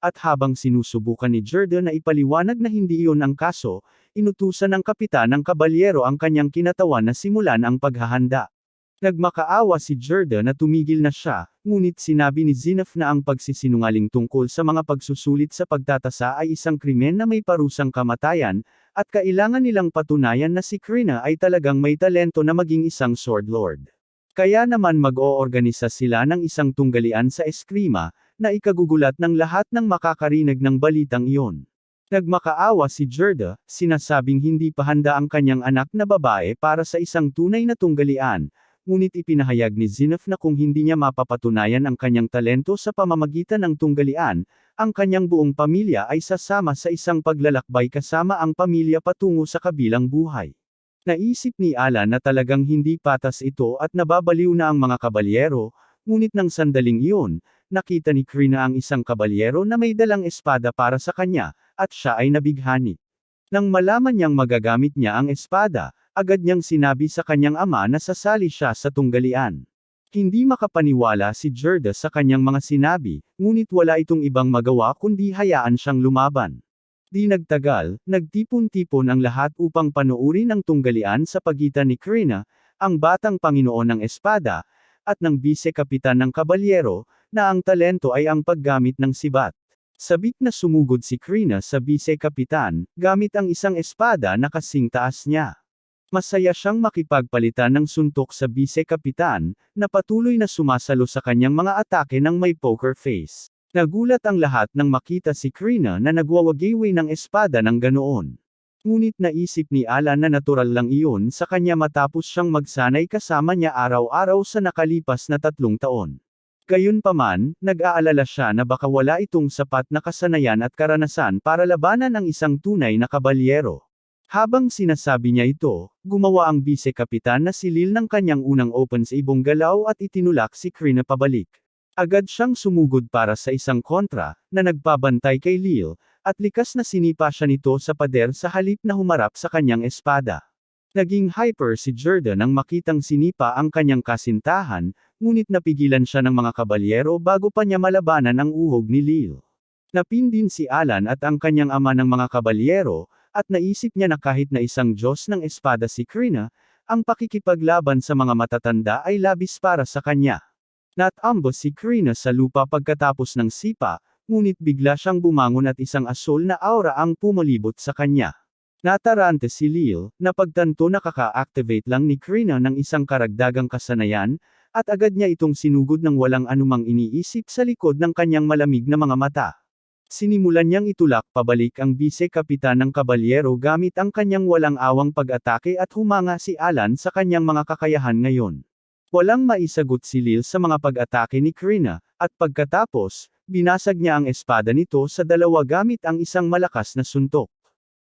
at habang sinusubukan ni Gerda na ipaliwanag na hindi iyon ang kaso, inutusan ng kapitan ng kabalyero ang kanyang kinatawan na simulan ang paghahanda. Nagmakaawa si Gerda na tumigil na siya, ngunit sinabi ni Zinef na ang pagsisinungaling tungkol sa mga pagsusulit sa pagtatasa ay isang krimen na may parusang kamatayan, at kailangan nilang patunayan na si Krina ay talagang may talento na maging isang sword lord. Kaya naman mag-oorganisa sila ng isang tunggalian sa Eskrima, na ikagugulat ng lahat ng makakarinig ng balitang iyon. Nagmakaawa si Gerda, sinasabing hindi pa handa ang kanyang anak na babae para sa isang tunay na tunggalian, ngunit ipinahayag ni Zinef na kung hindi niya mapapatunayan ang kanyang talento sa pamamagitan ng tunggalian, ang kanyang buong pamilya ay sasama sa isang paglalakbay kasama ang pamilya patungo sa kabilang buhay. Naisip ni Alan na talagang hindi patas ito at nababaliw na ang mga kabalyero, ngunit nang sandaling iyon, nakita ni Krina ang isang kabalyero na may dalang espada para sa kanya, at siya ay nabighani. Nang malaman niyang magagamit niya ang espada, agad niyang sinabi sa kanyang ama na sasali siya sa tunggalian. Hindi makapaniwala si Gerda sa kanyang mga sinabi, ngunit wala itong ibang magawa kundi hayaan siyang lumaban. Di nagtagal, nagtipon-tipon ang lahat upang panuurin ang tunggalian sa pagitan ni Krina, ang batang Panginoon ng Espada, at ng bise-kapitan ng kabalyero, na ang talento ay ang paggamit ng sibat. Sabik na sumugod si Krina sa bise-kapitan, gamit ang isang espada na kasing taas niya. Masaya siyang makipagpalitan ng suntok sa bise-kapitan, na patuloy na sumasalo sa kanyang mga atake ng may poker face. Nagulat ang lahat nang makita si Krina na nagwawagiwi ng espada ng ganoon. Ngunit naisip ni Alan na natural lang iyon sa kanya matapos siyang magsanay kasama niya araw-araw sa nakalipas na 3 taon. Gayunpaman, nag-aalala siya na baka wala itong sapat na kasanayan at karanasan para labanan ang isang tunay na kabalyero. Habang sinasabi niya ito, gumawa ang bise-kapitan na silil ng kanyang unang open sa ibong galaw at itinulak si Krina pabalik. Agad siyang sumugod para sa isang kontra, na nagpabantay kay Lil, at likas na sinipa siya nito sa pader sa halip na humarap sa kanyang espada. Naging hyper si Gerda nang makitang sinipa ang kanyang kasintahan, ngunit napigilan siya ng mga kabalyero bago pa niya malabanan ang uhog ni Lil. Napindin si Alan at ang kanyang ama ng mga kabalyero, at naisip niya na kahit na isang Diyos ng espada si Krina, ang pakikipaglaban sa mga matatanda ay labis para sa kanya. Natambos si Krina sa lupa pagkatapos ng sipa, ngunit bigla siyang bumangon at isang asol na aura ang pumulibot sa kanya. Natarante si Lil, na pagtanto na kaka-activate lang ni Krina ng isang karagdagang kasanayan, at agad niya itong sinugod ng walang anumang iniisip sa likod ng kanyang malamig na mga mata. Sinimulan niyang itulak pabalik ang bise-kapitan ng kabalyero gamit ang kanyang walang awang pag-atake at humanga si Alan sa kanyang mga kakayahan ngayon. Walang maisagot si Lil sa mga pag-atake ni Krina, at pagkatapos, binasag niya ang espada nito sa dalawa gamit ang isang malakas na suntok.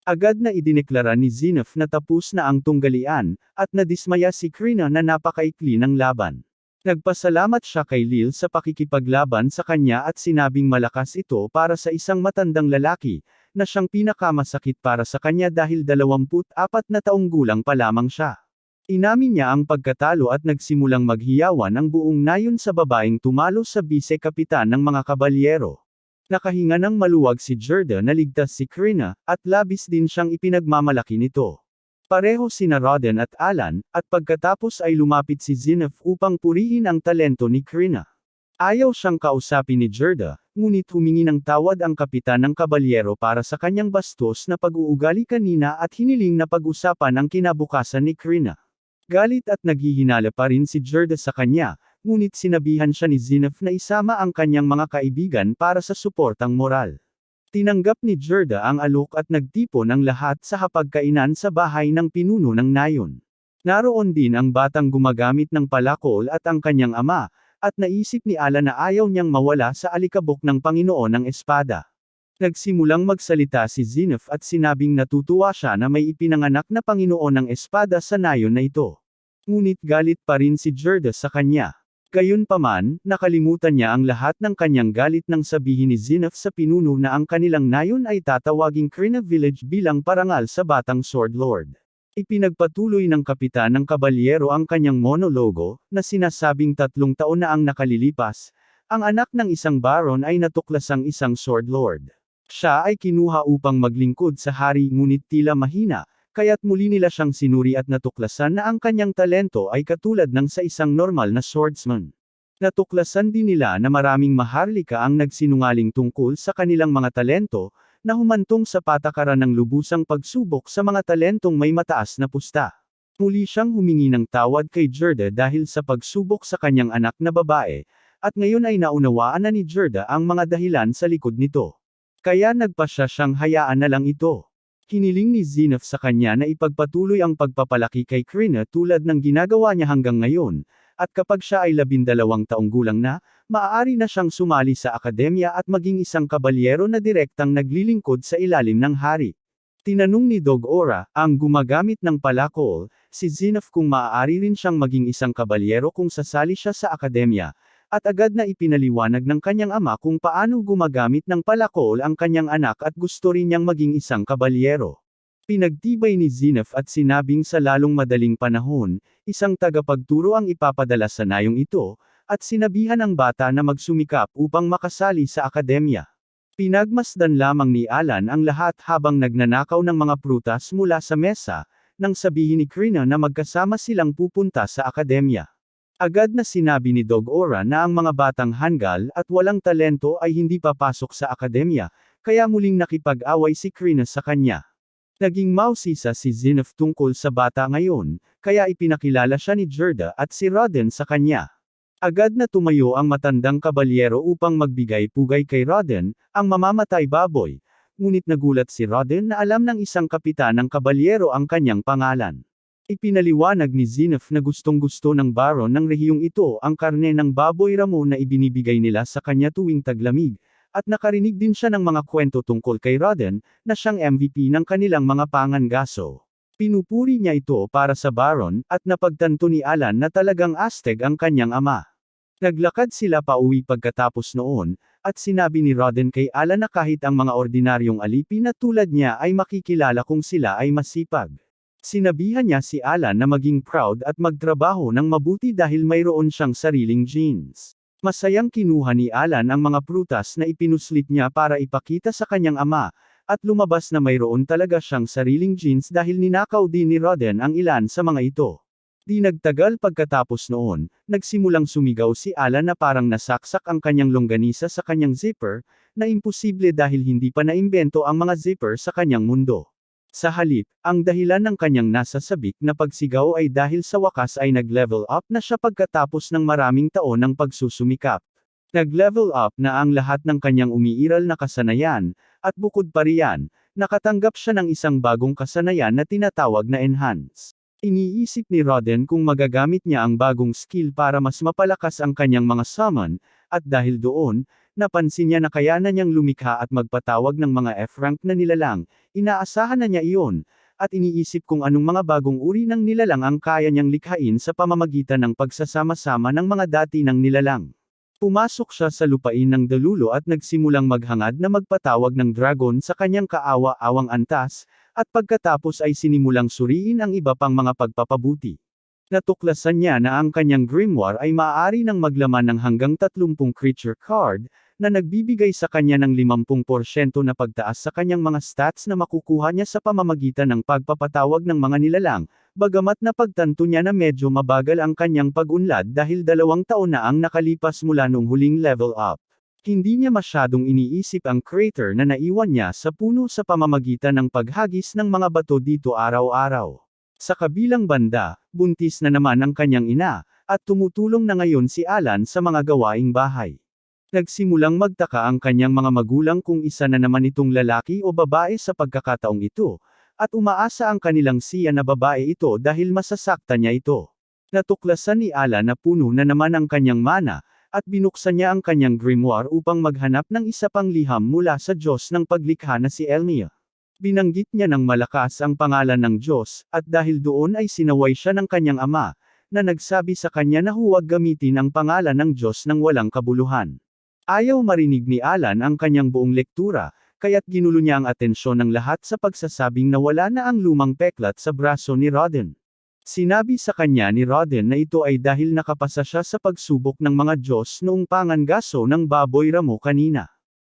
Agad na idineklara ni Xenof na tapos na ang tunggalian, at nadismaya si Krina na napakaikli ng laban. Nagpasalamat siya kay Lil sa pakikipaglaban sa kanya at sinabing malakas ito para sa isang matandang lalaki, na siyang pinakamasakit para sa kanya dahil 24 na taong gulang pa lamang siya. Inamin niya ang pagkatalo at nagsimulang maghiyawan ang buong nayon sa babaeng tumalo sa bise-kapitan ng mga kabalyero. Nakahinga ng maluwag si Gerda na ligtas si Krina, at labis din siyang ipinagmamalaki nito. Pareho sina Rodden at Alan, at pagkatapos ay lumapit si Xenof upang purihin ang talento ni Krina. Ayaw siyang kausapin ni Gerda, ngunit humingi ng tawad ang kapitan ng kabalyero para sa kanyang bastos na pag-uugali kanina at hiniling na pag-usapan ang kinabukasan ni Krina. Galit at naghihinala pa rin si Gerda sa kanya, ngunit sinabihan siya ni Xenof na isama ang kanyang mga kaibigan para sa suportang moral. Tinanggap ni Gerda ang alok at nagtipon ang lahat sa hapagkainan sa bahay ng pinuno ng nayon. Naroon din ang batang gumagamit ng palakol at ang kanyang ama, at naisip ni Alan na ayaw niyang mawala sa alikabok ng Panginoon ng Espada. Nagsimulang magsalita si Xenof at sinabing natutuwa siya na may ipinanganak na Panginoon ng Espada sa nayon na ito. Ngunit galit pa rin si Gerda sa kanya. Gayunpaman, nakalimutan niya ang lahat ng kanyang galit nang sabihin ni Xenof sa pinuno na ang kanilang nayon ay tatawaging Krina Village bilang parangal sa batang Sword Lord. Ipinagpatuloy ng kapitan ng kabalyero ang kanyang monologo, na sinasabing 3 taon na ang nakalilipas, ang anak ng isang baron ay natuklasang isang Sword Lord. Siya ay kinuha upang maglingkod sa hari ngunit tila mahina, kaya't muli nila siyang sinuri at natuklasan na ang kanyang talento ay katulad ng sa isang normal na swordsman. Natuklasan din nila na maraming maharlika ang nagsinungaling tungkol sa kanilang mga talento, na humantong sa patakaran ng lubusang pagsubok sa mga talentong may mataas na pusta. Muli siyang humingi ng tawad kay Gerda dahil sa pagsubok sa kanyang anak na babae, at ngayon ay naunawaan na ni Gerda ang mga dahilan sa likod nito. Kaya nagpasya siyang hayaan na lang ito. Hiniling ni Xenof sa kanya na ipagpatuloy ang pagpapalaki kay Krina tulad ng ginagawa niya hanggang ngayon, at kapag siya ay 12 taong gulang na, maaari na siyang sumali sa akademya at maging isang kabalyero na direktang naglilingkod sa ilalim ng hari. Tinanong ni Dog Ora, ang gumagamit ng palakol, si Xenof kung maaari rin siyang maging isang kabalyero kung sasali siya sa akademya, at agad na ipinaliwanag ng kanyang ama kung paano gumagamit ng palakol ang kanyang anak at gusto rin niyang maging isang kabalyero. Pinagtibay ni Zenith at sinabing sa lalong madaling panahon, isang tagapagturo ang ipapadala sa nayong ito, at sinabihan ang bata na magsumikap upang makasali sa akademya. Pinagmasdan lamang ni Alan ang lahat habang nagnanakaw ng mga prutas mula sa mesa, nang sabihin ni Krina na magkasama silang pupunta sa akademya. Agad na sinabi ni Dog Ora na ang mga batang hanggal at walang talento ay hindi papasok sa akademya, kaya muling nakipag-away si Krina sa kanya. Naging mausisa si Zenith tungkol sa bata ngayon, kaya ipinakilala siya ni Gerda at si Rodden sa kanya. Agad na tumayo ang matandang kabalyero upang magbigay pugay kay Rodden, ang mamamatay baboy, ngunit nagulat si Rodden na alam ng isang kapitan ng kabalyero ang kanyang pangalan. Ipinaliwanag ni Zenith na gustong-gusto ng baron ng rehiyong ito ang karne ng baboy ramo na ibinibigay nila sa kanya tuwing taglamig, at nakarinig din siya ng mga kwento tungkol kay Rodden, na siyang MVP ng kanilang mga pangangaso. Pinupuri niya ito para sa baron, at napagtanto ni Alan na talagang astig ang kanyang ama. Naglakad sila pauwi pagkatapos noon, at sinabi ni Rodden kay Alan na kahit ang mga ordinaryong alipin na tulad niya ay makikilala kung sila ay masipag. Sinabihan niya si Alan na maging proud at magtrabaho ng mabuti dahil mayroon siyang sariling genes. Masayang kinuha ni Alan ang mga prutas na ipinuslit niya para ipakita sa kanyang ama, at lumabas na mayroon talaga siyang sariling genes dahil ninakaw din ni Rodden ang ilan sa mga ito. Di nagtagal pagkatapos noon, nagsimulang sumigaw si Alan na parang nasaksak ang kanyang longganisa sa kanyang zipper, na imposible dahil hindi pa naimbento ang mga zipper sa kanyang mundo. Sa halip, ang dahilan ng kanyang nasasabik na pagsigaw ay dahil sa wakas ay nag-level up na siya pagkatapos ng maraming taon ng pagsusumikap. Nag-level up na ang lahat ng kanyang umiiral na kasanayan, at bukod pa riyan, nakatanggap siya ng isang bagong kasanayan na tinatawag na enhance. Iniisip ni Rodden kung magagamit niya ang bagong skill para mas mapalakas ang kanyang mga summon, at dahil doon, napansin niya na kaya na niyang lumikha at magpatawag ng mga F-rank na nilalang, inaasahan na niya iyon, at iniisip kung anong mga bagong uri ng nilalang ang kaya niyang likhain sa pamamagitan ng pagsasama-sama ng mga dati ng nilalang. Pumasok siya sa lupain ng dalulo at nagsimulang maghangad na magpatawag ng dragon sa kanyang kaawa-awang antas, at pagkatapos ay sinimulang suriin ang iba pang mga pagpapabuti. Natuklasan niya na ang kanyang grimoire ay maaari nang maglaman ng hanggang 30 creature card, na nagbibigay sa kanya ng 50% na pagtaas sa kanyang mga stats na makukuha niya sa pamamagitan ng pagpapatawag ng mga nilalang, bagamat napagtanto niya na medyo mabagal ang kanyang pag-unlad dahil 2 taon na ang nakalipas mula nung huling level up. Hindi niya masyadong iniisip ang crater na naiwan niya sa puno sa pamamagitan ng paghagis ng mga bato dito araw-araw. Sa kabilang banda, buntis na naman ang kanyang ina, at tumutulong na ngayon si Alan sa mga gawaing bahay. Nagsimulang magtaka ang kanyang mga magulang kung isa na naman itong lalaki o babae sa pagkakataong ito, at umaasa ang kanilang siya na babae ito dahil masasakta niya ito. Natuklasan ni Alan na puno na naman ang kanyang mana, at binuksan niya ang kanyang grimoire upang maghanap ng isa pang liham mula sa Diyos ng paglikha na si Elmia. Binanggit niya ng malakas ang pangalan ng Diyos, at dahil doon ay sinaway siya ng kanyang ama, na nagsabi sa kanya na huwag gamitin ang pangalan ng Diyos ng walang kabuluhan. Ayaw marinig ni Alan ang kanyang buong lektura, kaya't ginulo niya ang atensyon ng lahat sa pagsasabing na wala na ang lumang peklat sa braso ni Rodden. Sinabi sa kanya ni Rodden na ito ay dahil nakapasa siya sa pagsubok ng mga Diyos noong pangangaso ng baboy ramo kanina.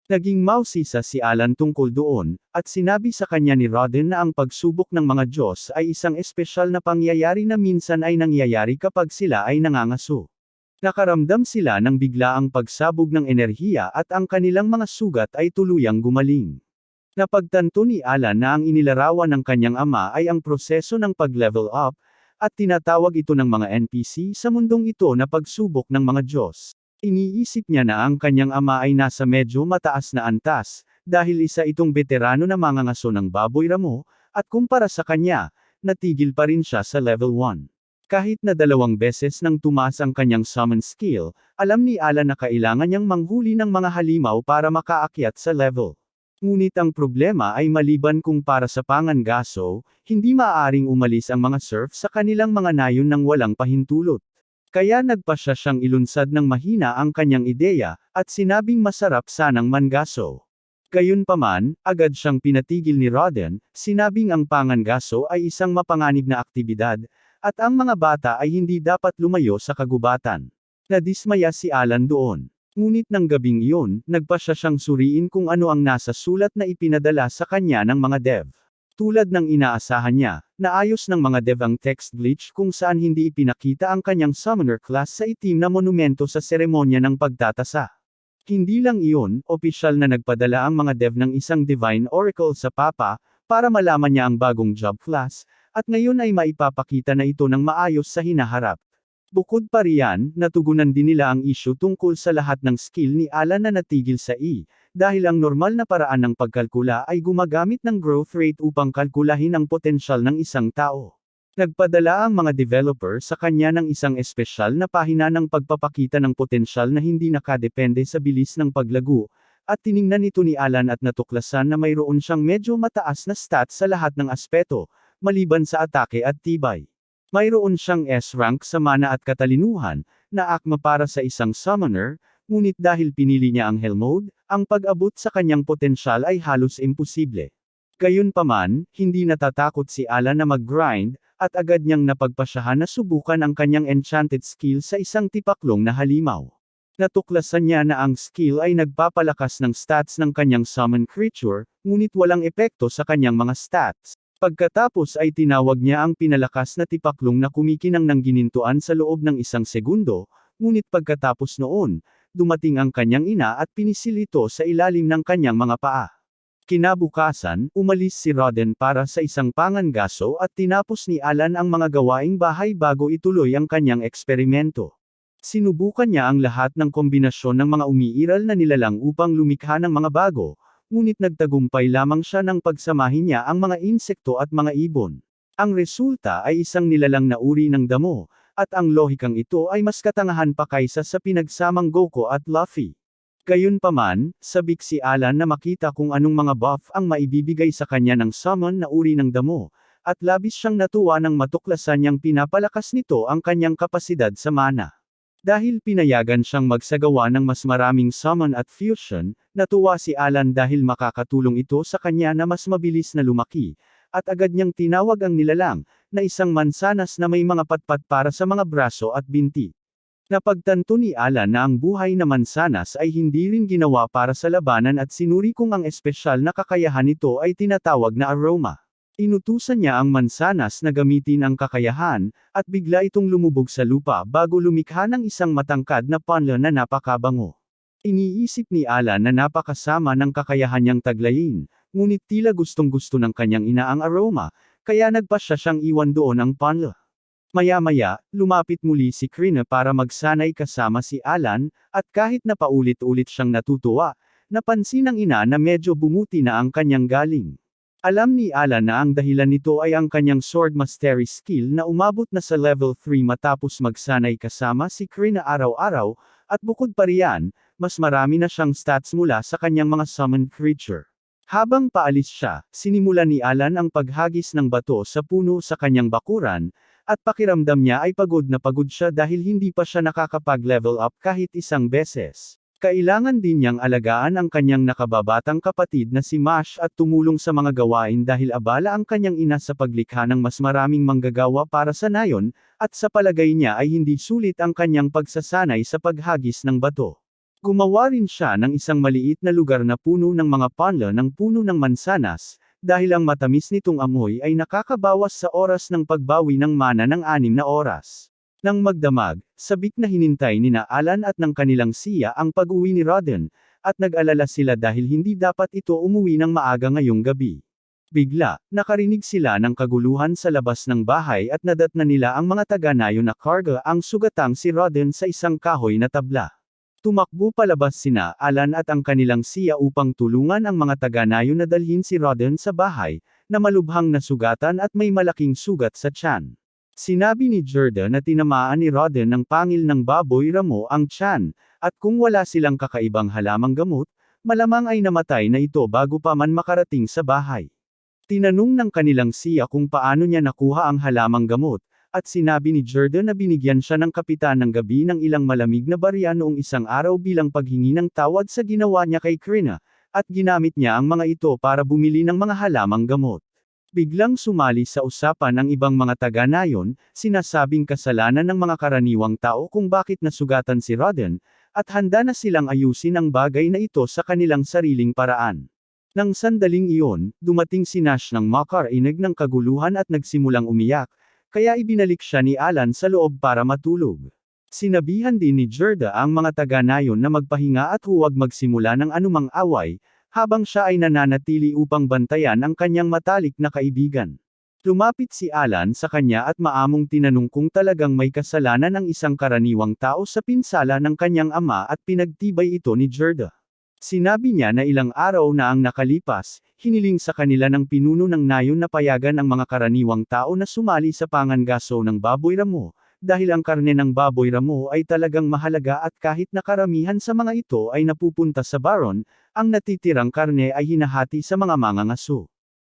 Naging mausisa si Alan tungkol doon, at sinabi sa kanya ni Rodden na ang pagsubok ng mga Diyos ay isang espesyal na pangyayari na minsan ay nangyayari kapag sila ay nangangaso. Nakaramdam sila ng biglaang pagsabog ng enerhiya at ang kanilang mga sugat ay tuluyang gumaling. Napagtanto ni Alan na ang inilarawan ng kanyang ama ay ang proseso ng pag-level up, at tinatawag ito ng mga NPC sa mundong ito na pagsubok ng mga Diyos. Iniisip niya na ang kanyang ama ay nasa medyo mataas na antas, dahil isa itong veterano na mangangaso ng baboy ramo, at kumpara sa kanya, natigil pa rin siya sa level 1. Kahit na 2 beses nang tumaas ang kanyang summon skill, alam ni Alan na kailangan niyang manghuli ng mga halimaw para makaakyat sa level. Ngunit ang problema ay maliban kung para sa pangangaso, hindi maaaring umalis ang mga serf sa kanilang mga nayon ng walang pahintulot. Kaya nagpasya siyang ilunsad ng mahina ang kanyang ideya, at sinabing masarap sanang mangaso. Gayunpaman, agad siyang pinatigil ni Rodden, sinabing ang pangangaso ay isang mapanganib na aktibidad, at ang mga bata ay hindi dapat lumayo sa kagubatan. Nadismaya si Alan doon. Ngunit ng gabing iyon, nagpa siya siyang suriin kung ano ang nasa sulat na ipinadala sa kanya ng mga dev. Tulad ng inaasahan niya, naayos ng mga dev ang text glitch kung saan hindi ipinakita ang kanyang summoner class sa itim na monumento sa seremonya ng pagtatasa. Hindi lang iyon, opisyal na nagpadala ang mga dev ng isang Divine Oracle sa Papa, para malaman niya ang bagong job class, at ngayon ay maipapakita na ito ng maayos sa hinaharap. Bukod pa riyan, natugunan din nila ang issue tungkol sa lahat ng skill ni Alan na natigil sa E, dahil ang normal na paraan ng pagkalkula ay gumagamit ng growth rate upang kalkulahin ang potensyal ng isang tao. Nagpadala ang mga developer sa kanya ng isang espesyal na pahina ng pagpapakita ng potensyal na hindi nakadepende sa bilis ng paglago, at tiningnan ito ni Alan at natuklasan na mayroon siyang medyo mataas na stats sa lahat ng aspeto, maliban sa atake at tibay. Mayroon siyang S-rank sa mana at katalinuhan, na akma para sa isang summoner, ngunit dahil pinili niya ang Hell Mode, ang pag-abot sa kanyang potensyal ay halos imposible. Gayunpaman, hindi natatakot si Alan na mag-grind, at agad niyang napagpasyahan na subukan ang kanyang enchanted skill sa isang tipaklong na halimaw. Natuklasan niya na ang skill ay nagpapalakas ng stats ng kanyang summon creature, ngunit walang epekto sa kanyang mga stats. Pagkatapos ay tinawag niya ang pinalakas na tipaklong na kumikinang ng ginintuan sa loob ng 1 segundo, ngunit pagkatapos noon, dumating ang kanyang ina at pinisil ito sa ilalim ng kanyang mga paa. Kinabukasan, umalis si Rodden para sa isang pangangaso at tinapos ni Alan ang mga gawaing bahay bago ituloy ang kanyang eksperimento. Sinubukan niya ang lahat ng kombinasyon ng mga umiiral na nilalang upang lumikha ng mga bago, ngunit nagtagumpay lamang siya nang pagsamahin niya ang mga insekto at mga ibon. Ang resulta ay isang nilalang na uri ng damo, at ang lohikang ito ay mas katangahan pa kaysa sa pinagsamang Goko at Luffy. Gayunpaman, sabik si Alan na makita kung anong mga buff ang maibibigay sa kanya ng summon na uri ng damo, at labis siyang natuwa nang matuklasan niyang pinapalakas nito ang kanyang kapasidad sa mana. Dahil pinayagan siyang magsagawa ng mas maraming summon at fusion, natuwa si Alan dahil makakatulong ito sa kanya na mas mabilis na lumaki, at agad niyang tinawag ang nilalang, na isang mansanas na may mga patpat para sa mga braso at binti. Napagtanto ni Alan na ang buhay na mansanas ay hindi rin ginawa para sa labanan at sinuri kung ang espesyal na kakayahan nito ay tinatawag na aroma. Inutusan niya ang mansanas na gamitin ang kakayahan, at bigla itong lumubog sa lupa bago lumikha ng isang matangkad na punla na napakabango. Iniisip ni Alan na napakasama ng kakayahan niyang taglayin, ngunit tila gustong-gusto ng kanyang ina ang aroma, kaya nagpasya siyang iwan doon ang punla. Maya-maya, lumapit muli si Krina para magsanay kasama si Alan, at kahit na paulit-ulit siyang natutuwa, napansin ng ina na medyo bumuti na ang kanyang galing. Alam ni Alan na ang dahilan nito ay ang kanyang sword mastery skill na umabot na sa level 3 matapos magsanay kasama si Krina araw-araw, at bukod pa riyan, mas marami na siyang stats mula sa kanyang mga summoned creature. Habang paalis siya, sinimulan ni Alan ang paghagis ng bato sa puno sa kanyang bakuran, at pakiramdam niya ay pagod na pagod siya dahil hindi pa siya nakakapag-level up kahit isang beses. Kailangan din niyang alagaan ang kanyang nakababatang kapatid na si Mash at tumulong sa mga gawain dahil abala ang kanyang ina sa paglikha ng mas maraming manggagawa para sa nayon, at sa palagay niya ay hindi sulit ang kanyang pagsasanay sa paghagis ng bato. Gumawa rin siya ng isang maliit na lugar na puno ng mga punla ng puno ng mansanas, dahil ang matamis nitong amoy ay nakakabawas sa oras ng pagbawi ng mana ng 6 na oras. Nang magdamag, sabik na hinintay ni Alan at ng kanilang siya ang pag-uwi ni Rodden, at nag-alala sila dahil hindi dapat ito umuwi ng maaga ngayong gabi. Bigla, nakarinig sila ng kaguluhan sa labas ng bahay at nadatna nila ang mga taga-nayo na karga ang sugatang si Rodden sa isang kahoy na tabla. Tumakbo palabas sina Alan at ang kanilang siya upang tulungan ang mga taga-nayo na dalhin si Rodden sa bahay, na malubhang nasugatan at may malaking sugat sa tiyan. Sinabi ni Jordan na tinamaan ni Rodden ng pangil ng baboy ramo ang tiyan, at kung wala silang kakaibang halamang gamot, malamang ay namatay na ito bago pa man makarating sa bahay. Tinanong ng kanilang siya kung paano niya nakuha ang halamang gamot, at sinabi ni Jordan na binigyan siya ng kapitan ng gabi ng ilang malamig na barya noong isang araw bilang paghingi ng tawad sa ginawa niya kay Krina, at ginamit niya ang mga ito para bumili ng mga halamang gamot. Biglang sumali sa usapan ang ibang mga taga-nayon, sinasabing kasalanan ng mga karaniwang tao kung bakit nasugatan si Rodden, at handa na silang ayusin ang bagay na ito sa kanilang sariling paraan. Nang sandaling iyon, dumating si Nash ng makarinig ng kaguluhan at nagsimulang umiyak, kaya ibinalik siya ni Alan sa loob para matulog. Sinabihan din ni Gerda ang mga taga-nayon na magpahinga at huwag magsimula ng anumang away, habang siya ay nananatili upang bantayan ang kanyang matalik na kaibigan. Lumapit si Alan sa kanya at maamong tinanong kung talagang may kasalanan ang isang karaniwang tao sa pinsala ng kanyang ama at pinagtibay ito ni Gerda. Sinabi niya na ilang araw na ang nakalipas, hiniling sa kanila ng pinuno ng nayon na payagan ang mga karaniwang tao na sumali sa pangangaso ng baboy ramo, dahil ang karne ng baboy ramo ay talagang mahalaga at kahit na karamihan sa mga ito ay napupunta sa baron, ang natitirang karne ay hinahati sa mga mangangaso.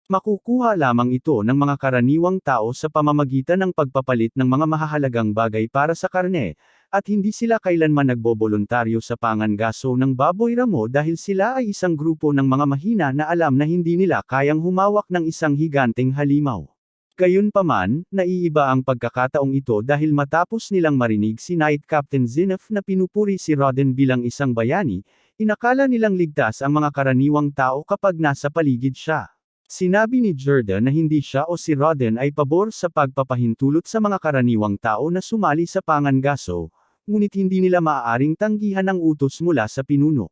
Makukuha lamang ito ng mga karaniwang tao sa pamamagitan ng pagpapalit ng mga mahahalagang bagay para sa karne, at hindi sila kailanman nagboboluntaryo sa pangangaso ng baboy ramo dahil sila ay isang grupo ng mga mahina na alam na hindi nila kayang humawak ng isang higanteng halimaw. Gayunpaman, naiiba ang pagkakataong ito dahil matapos nilang marinig si Knight Captain Zinef na pinupuri si Rodden bilang isang bayani, inakala nilang ligtas ang mga karaniwang tao kapag nasa paligid siya. Sinabi ni Gerda na hindi siya o si Rodden ay pabor sa pagpapahintulot sa mga karaniwang tao na sumali sa pangangaso, ngunit hindi nila maaaring tanggihan ang utos mula sa pinuno.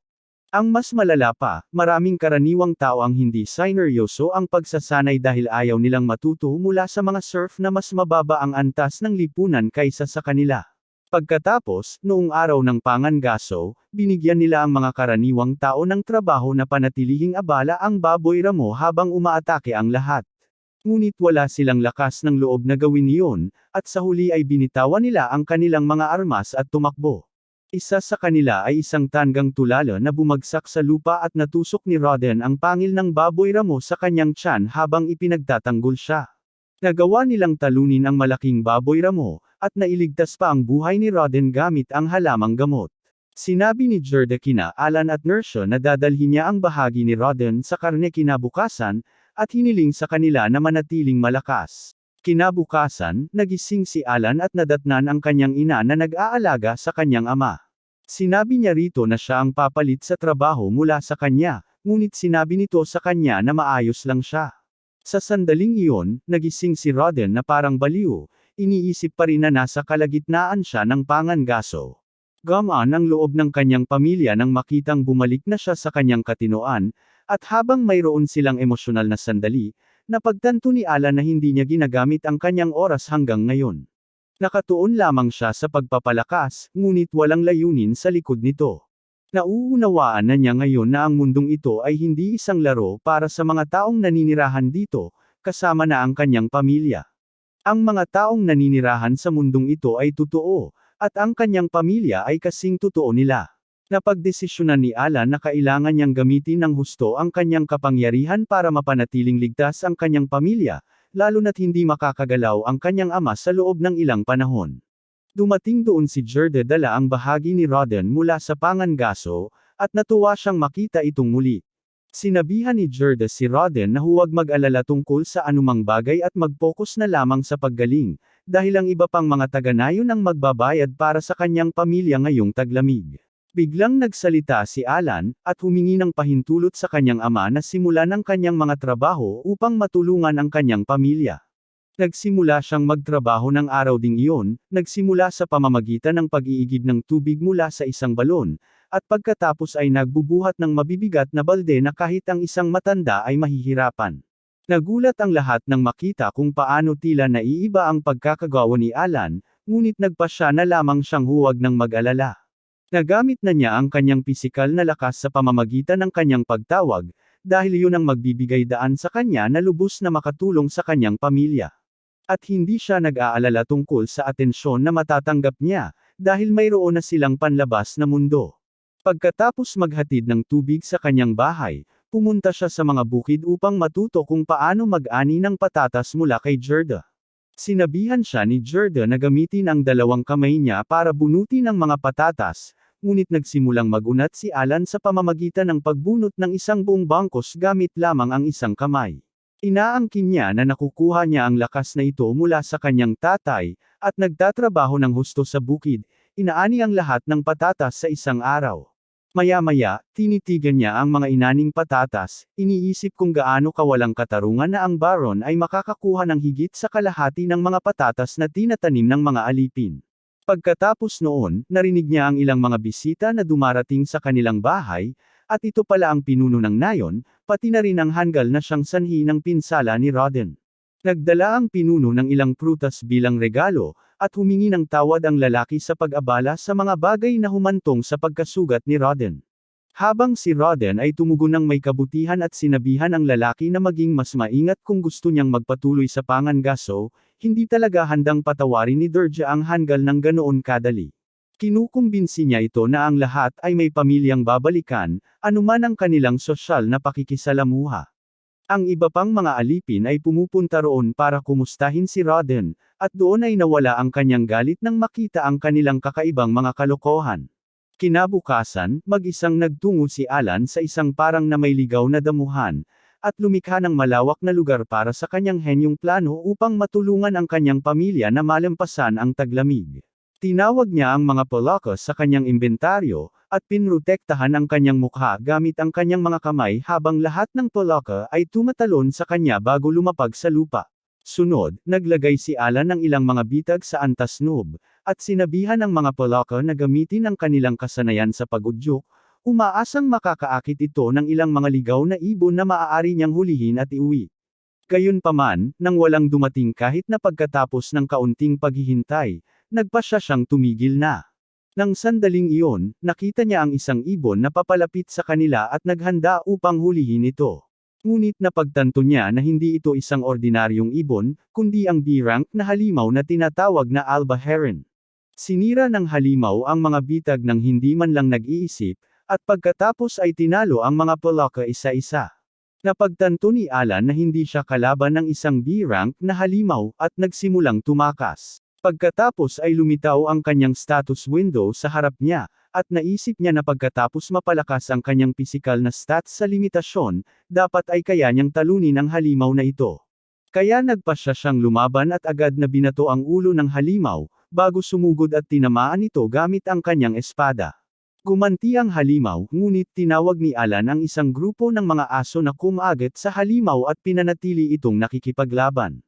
Ang mas malala pa, maraming karaniwang tao ang hindi sineryoso ang pagsasanay dahil ayaw nilang matuto mula sa mga serf na mas mababa ang antas ng lipunan kaysa sa kanila. Pagkatapos, noong araw ng pangangaso, binigyan nila ang mga karaniwang tao ng trabaho na panatilihing abala ang baboy ramo habang umaatake ang lahat. Ngunit wala silang lakas ng loob na gawin iyon, at sa huli ay binitawan nila ang kanilang mga armas at tumakbo. Isa sa kanila ay isang tanggang tulala na bumagsak sa lupa at natusok ni Rodden ang pangil ng baboy ramo sa kanyang tiyan habang ipinagtatanggol siya. Nagawa nilang talunin ang malaking baboy ramo, at nailigtas pa ang buhay ni Rodden gamit ang halamang gamot. Sinabi ni Gerda kina Alan at Nersha na dadalhin niya ang bahagi ni Rodden sa karne kinabukasan, at hiniling sa kanila na manatiling malakas. Kinabukasan, nagising si Alan at nadatnan ang kanyang ina na nag-aalaga sa kanyang ama. Sinabi niya rito na siya ang papalit sa trabaho mula sa kanya, ngunit sinabi nito sa kanya na maayos lang siya. Sa sandaling iyon, nagising si Rodden na parang baliw, iniisip pa rin na nasa kalagitnaan siya ng pangangaso. Gamaan ang loob ng kanyang pamilya nang makitang bumalik na siya sa kanyang katinoan, at habang mayroon silang emosyonal na sandali, napagtanto ni Alan na hindi niya ginagamit ang kanyang oras hanggang ngayon. Nakatuon lamang siya sa pagpapalakas, ngunit walang layunin sa likod nito. Nauunawaan na niya ngayon na ang mundong ito ay hindi isang laro para sa mga taong naninirahan dito, kasama na ang kanyang pamilya. Ang mga taong naninirahan sa mundong ito ay totoo, at ang kanyang pamilya ay kasing totoo nila. Napagdesisyonan ni Alan na kailangan niyang gamitin ng husto ang kanyang kapangyarihan para mapanatiling ligtas ang kanyang pamilya, lalo na't hindi makakagalaw ang kanyang ama sa loob ng ilang panahon. Dumating doon si Gerda dala ang bahagi ni Rodden mula sa pangangaso, at natuwa siyang makita itong muli. Sinabihan ni Gerda si Rodden na huwag mag-alala tungkol sa anumang bagay at mag-focus na lamang sa paggaling, dahil ang iba pang mga taga-nayon ang magbabayad para sa kanyang pamilya ngayong taglamig. Biglang nagsalita si Alan, at humingi ng pahintulot sa kanyang ama na simulan ang kanyang mga trabaho upang matulungan ang kanyang pamilya. Nagsimula siyang magtrabaho ng araw ding iyon, nagsimula sa pamamagitan ng pag-iigib ng tubig mula sa isang balon, at pagkatapos ay nagbubuhat ng mabibigat na balde na kahit ang isang matanda ay mahihirapan. Nagulat ang lahat nang makita kung paano tila naiiba ang pagkakagawa ni Alan, ngunit nagpasya na lamang siyang huwag ng mag-alala. Nagamit na niya ang kanyang pisikal na lakas sa pamamagitan ng kanyang pagtawag, dahil iyon ang magbibigay daan sa kanya na lubos na makatulong sa kanyang pamilya. At hindi siya nag-aalala tungkol sa atensyon na matatanggap niya, dahil mayroon na silang panlabas na mundo. Pagkatapos maghatid ng tubig sa kanyang bahay, pumunta siya sa mga bukid upang matuto kung paano mag-ani ng patatas mula kay Gerda. Sinabihan siya ni Gerda na gamitin ang dalawang kamay niya para bunutin ang mga patatas, ngunit nagsimulang magunat si Alan sa pamamagitan ng pagbunot ng isang buong bangkos gamit lamang ang isang kamay. Inaangkin niya na nakukuha niya ang lakas na ito mula sa kanyang tatay, at nagtatrabaho ng husto sa bukid, inaani ang lahat ng patatas sa isang araw. Maya-maya, tinitigan niya ang mga inaning patatas, iniisip kung gaano kawalang katarungan na ang Baron ay makakakuha ng higit sa kalahati ng mga patatas na tinatanim ng mga alipin. Pagkatapos noon, narinig niya ang ilang mga bisita na dumarating sa kanilang bahay, at ito pala ang pinuno ng nayon, pati na rin ang hanggal na siyang sanhi ng pinsala ni Rodden. Nagdala ang pinuno ng ilang prutas bilang regalo, at humingi ng tawad ang lalaki sa pag-abala sa mga bagay na humantong sa pagkasugat ni Rodden. Habang si Rodden ay tumugon ng may kabutihan at sinabihan ang lalaki na maging mas maingat kung gusto niyang magpatuloy sa pangangaso, hindi talaga handang patawarin ni Durja ang hanggal ng ganoon kadali. Kinukumbinsi niya ito na ang lahat ay may pamilyang babalikan, anuman ang kanilang sosyal na pakikisalamuha. Ang iba pang mga alipin ay pumupunta roon para kumustahin si Rodden, at doon ay nawala ang kanyang galit nang makita ang kanilang kakaibang mga kalokohan. Kinabukasan, mag-isang nagtungo si Alan sa isang parang na may ligaw na damuhan, at lumikha ng malawak na lugar para sa kanyang henyong plano upang matulungan ang kanyang pamilya na malampasan ang taglamig. Tinawag niya ang mga Polacos sa kanyang inventaryo, at pinrotektahan ang kanyang mukha gamit ang kanyang mga kamay habang lahat ng Polaka ay tumatalon sa kanya bago lumapag sa lupa. Sunod, naglagay si Alan ng ilang mga bitag sa antas noob, at sinabihan ng mga Polaka na gamitin ang kanilang kasanayan sa pagudyok, umaasang makakaakit ito ng ilang mga ligaw na ibon na maaari niyang hulihin at iuwi. Gayunpaman, nang walang dumating kahit na pagkatapos ng kaunting paghihintay, nagpasya siyang tumigil na. Nang sandaling iyon, nakita niya ang isang ibon na papalapit sa kanila at naghanda upang hulihin ito. Ngunit napagtanto niya na hindi ito isang ordinaryong ibon, kundi ang B-rank na halimaw na tinatawag na Alba Heron. Sinira ng halimaw ang mga bitag ng hindi man lang nag-iisip, at pagkatapos ay tinalo ang mga Polaka isa-isa. Napagtanto ni Alan na hindi siya kalaban ng isang B-rank na halimaw, at nagsimulang tumakas. Pagkatapos ay lumitaw ang kanyang status window sa harap niya, at naisip niya na pagkatapos mapalakas ang kanyang pisikal na stats sa limitasyon, dapat ay kaya niyang talunin ang halimaw na ito. Kaya nagpasya siyang lumaban at agad na binato ang ulo ng halimaw, bago sumugod at tinamaan ito gamit ang kanyang espada. Gumanti ang halimaw, ngunit tinawag ni Alan ang isang grupo ng mga aso na kumagat sa halimaw at pinanatili itong nakikipaglaban.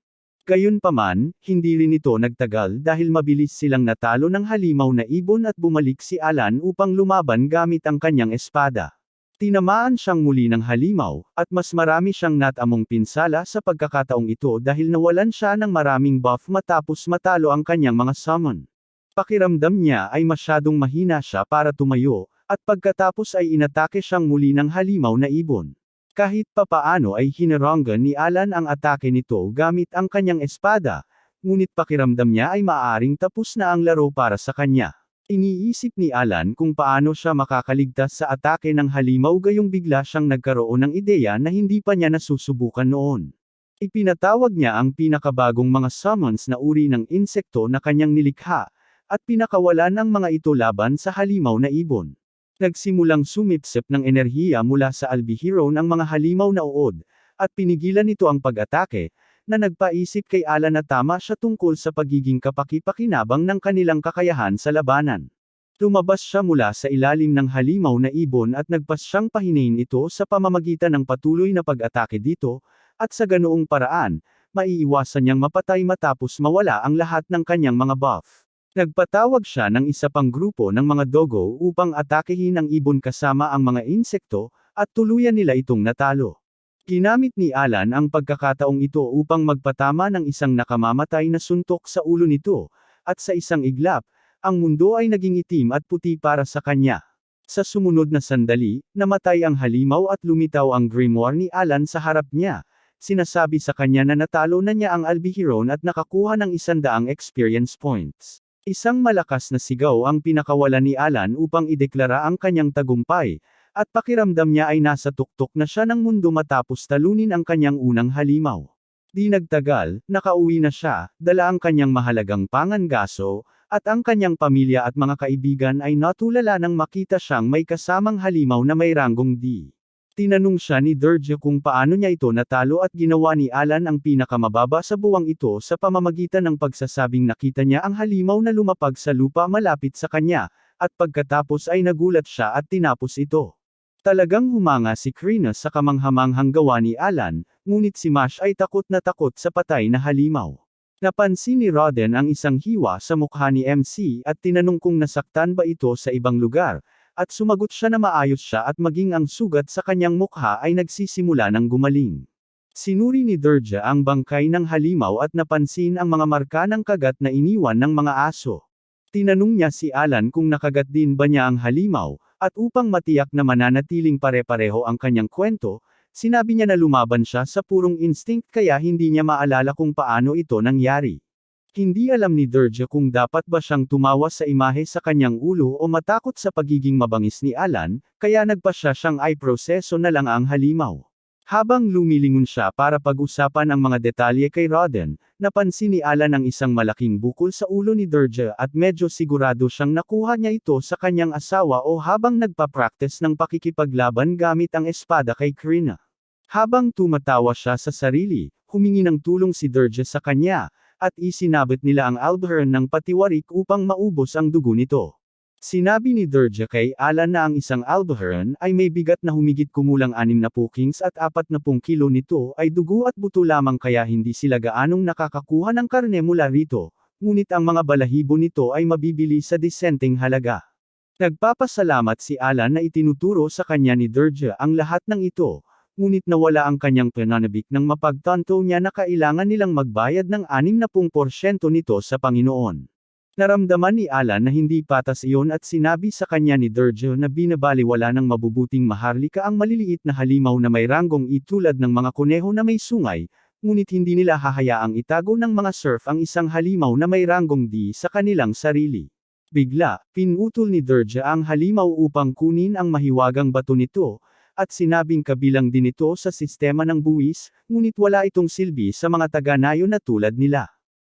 Gayunpaman, hindi rin ito nagtagal dahil mabilis silang natalo ng halimaw na ibon at bumalik si Alan upang lumaban gamit ang kanyang espada. Tinamaan siyang muli ng halimaw, at mas marami siyang natamong pinsala sa pagkakataong ito dahil nawalan siya ng maraming buff matapos matalo ang kanyang mga summon. Pakiramdam niya ay masyadong mahina siya para tumayo, at pagkatapos ay inatake siyang muli ng halimaw na ibon. Kahit papaano ay hinaranggan ni Alan ang atake nito gamit ang kanyang espada, ngunit pakiramdam niya ay maaaring tapos na ang laro para sa kanya. Iniisip ni Alan kung paano siya makakaligtas sa atake ng halimaw gayong bigla siyang nagkaroon ng ideya na hindi pa niya nasusubukan noon. Ipinatawag niya ang pinakabagong mga summons na uri ng insekto na kanyang nilikha, at pinakawalan ang mga ito laban sa halimaw na ibon. Nagsimulang sumipsip ng enerhiya mula sa Albihiron ang mga halimaw na uod, at pinigilan nito ang pag-atake, na nagpaisip kay Alan na tama siya tungkol sa pagiging kapaki-pakinabang ng kanilang kakayahan sa labanan. Lumabas siya mula sa ilalim ng halimaw na ibon at nagpas siyang pahinain ito sa pamamagitan ng patuloy na pag-atake dito, at sa ganoong paraan, maiiwasan niyang mapatay matapos mawala ang lahat ng kanyang mga buff. Nagpatawag siya ng isa pang grupo ng mga dogo upang atakehin ang ibon kasama ang mga insekto, at tuluyan nila itong natalo. Ginamit ni Alan ang pagkakataong ito upang magpatama ng isang nakamamatay na suntok sa ulo nito, at sa isang iglap, ang mundo ay naging itim at puti para sa kanya. Sa sumunod na sandali, namatay ang halimaw at lumitaw ang grimoire ni Alan sa harap niya. Sinasabi sa kanya na natalo na niya ang Albihiron at nakakuha ng 100 experience points. Isang malakas na sigaw ang pinakawala ni Alan upang ideklara ang kanyang tagumpay, at pakiramdam niya ay nasa tuktok na siya ng mundo matapos talunin ang kanyang unang halimaw. Di nagtagal, nakauwi na siya, dala ang kanyang mahalagang pangangaso, At ang kanyang pamilya at mga kaibigan ay natulala nang makita siyang may kasamang halimaw na may ranggong D. Tinanong siya ni Durja kung paano niya ito natalo at ginawa ni Alan ang pinakamababa sa buwang ito sa pamamagitan ng pagsasabing nakita niya ang halimaw na lumapag sa lupa malapit sa kanya, at pagkatapos ay nagulat siya at tinapos ito. Talagang humanga si Krina sa kamanghamanghang gawa ni Alan, ngunit si Mash ay takot na takot sa patay na halimaw. Napansin ni Rodden ang isang hiwa sa mukha ni MC at tinanong kung nasaktan ba ito sa ibang lugar, at sumagot siya na maayos siya at maging ang sugat sa kanyang mukha ay nagsisimula ng gumaling. Sinuri ni Durja ang bangkay ng halimaw at napansin ang mga marka ng kagat na iniwan ng mga aso. Tinanong niya si Alan kung nakagat din ba niya ang halimaw, at upang matiyak na mananatiling pare-pareho ang kanyang kwento, sinabi niya na lumaban siya sa purong instinct kaya hindi niya maalala kung paano ito nangyari. Hindi alam ni Durja kung dapat ba siyang tumawa sa imahe sa kanyang ulo o matakot sa pagiging mabangis ni Alan, kaya nagpasya siyang ay proseso na lang ang halimaw. Habang lumilingon siya para pag-usapan ang mga detalye kay Rodden, napansin ni Alan ang isang malaking bukol sa ulo ni Durja at medyo sigurado siyang nakuha niya ito sa kanyang asawa o habang nagpa-practice ng pakikipaglaban gamit ang espada kay Krina. Habang tumatawa siya sa sarili, humingi ng tulong si Durja sa kanya, at isinabit nila ang Albaharan ng patiwarik upang maubos ang dugo nito. Sinabi ni Durja kay Alan na ang isang Albaharan ay may bigat na humigit kumulang 60 kings at 40 kilo nito ay dugo at buto lamang kaya hindi sila gaanong nakakakuha ng karne mula rito, ngunit ang mga balahibo nito ay mabibili sa disenteng halaga. Nagpapasalamat si Alan na itinuturo sa kanya ni Durja ang lahat ng ito, ngunit nawala ang kanyang pananabik nang mapagtanto niya na kailangan nilang magbayad ng 60% nito sa Panginoon. Naramdaman ni Alan na hindi patas iyon at sinabi sa kanya ni Durja na binabaliwala ng mabubuting maharlika ang maliliit na halimaw na may ranggong E tulad ng mga kuneho na may sungay, ngunit hindi nila hahayaang itago ng mga serf ang isang halimaw na may ranggong D sa kanilang sarili. Bigla, pinutol ni Durja ang halimaw upang kunin ang mahiwagang bato nito, at sinabing kabilang din ito sa sistema ng buwis, ngunit wala itong silbi sa mga taga-nayo na tulad nila.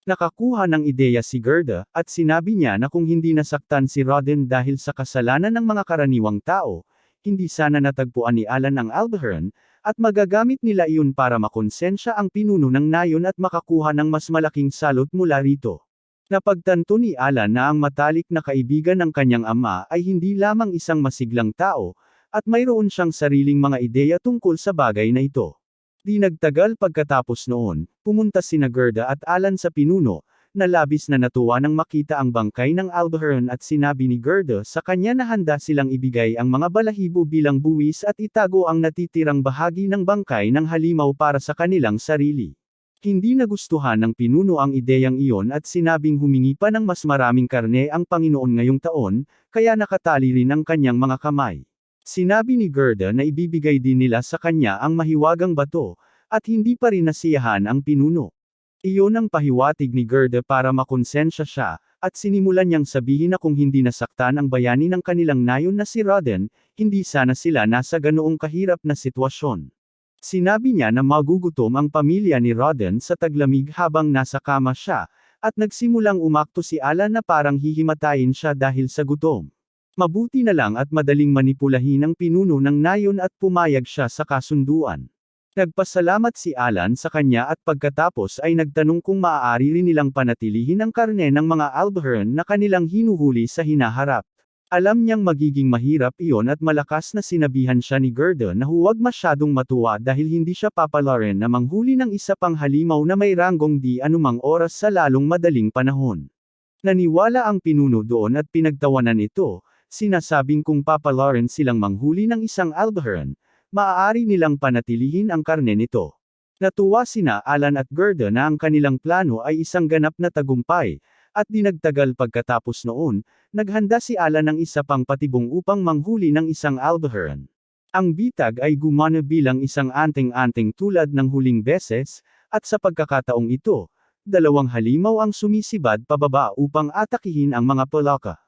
Nakakuha ng ideya si Gerda, at sinabi niya na kung hindi nasaktan si Rodden dahil sa kasalanan ng mga karaniwang tao, hindi sana natagpuan ni Alan ang Albaharan, at magagamit nila iyon para makonsensya ang pinuno ng nayon at makakuha ng mas malaking salot mula rito. Napagtanto ni Alan na ang matalik na kaibigan ng kanyang ama ay hindi lamang isang masiglang tao, at mayroon siyang sariling mga ideya tungkol sa bagay na ito. Di nagtagal pagkatapos noon, pumunta sina Gerda at Alan sa pinuno, na labis na natuwa nang makita ang bangkay ng Albaharan at sinabi ni Gerda sa kanya na handa silang ibigay ang mga balahibo bilang buwis at itago ang natitirang bahagi ng bangkay ng halimaw para sa kanilang sarili. Hindi nagustuhan ng pinuno ang ideyang iyon at sinabing humingi pa ng mas maraming karne ang Panginoon ngayong taon, kaya nakatali rin ang kanyang mga kamay. Sinabi ni Gerda na ibibigay din nila sa kanya ang mahiwagang bato, at hindi pa rin nasiyahan ang pinuno. Iyon ang pahiwatig ni Gerda para makonsensya siya, at sinimulan niyang sabihin na kung hindi nasaktan ang bayani ng kanilang nayon na si Rodden, hindi sana sila nasa ganoong kahirap na sitwasyon. Sinabi niya na magugutom ang pamilya ni Rodden sa taglamig habang nasa kama siya, at nagsimulang umakto si Alan na parang hihimatayin siya dahil sa gutom. Mabuti na lang at madaling manipulahin ng pinuno ng nayon at pumayag siya sa kasunduan. Nagpasalamat si Alan sa kanya at pagkatapos ay nagtanong kung maaari rin nilang panatilihin ang karne ng mga Albaharan na kanilang hinuhuli sa hinaharap. Alam niyang magiging mahirap iyon at malakas na sinabihan siya ni Gerda na huwag masyadong matuwa dahil hindi siya papalarin na manghuli ng isa pang halimaw na may ranggong di anumang oras sa lalong madaling panahon. Naniwala ang pinuno doon at pinagtawanan ito. Sinasabing kung papalarin silang manghuli ng isang Albaharan, maaari nilang panatilihin ang karne nito. Natuwa sina Alan at Gerda na ang kanilang plano ay isang ganap na tagumpay, at di nagtagal pagkatapos noon, naghanda si Alan ng isa pang patibong upang manghuli ng isang Albaharan. Ang bitag ay gumana bilang isang anting-anting tulad ng huling beses, at sa pagkakataong ito, 2 halimaw ang sumisibad pababa upang atakihin ang mga palaka.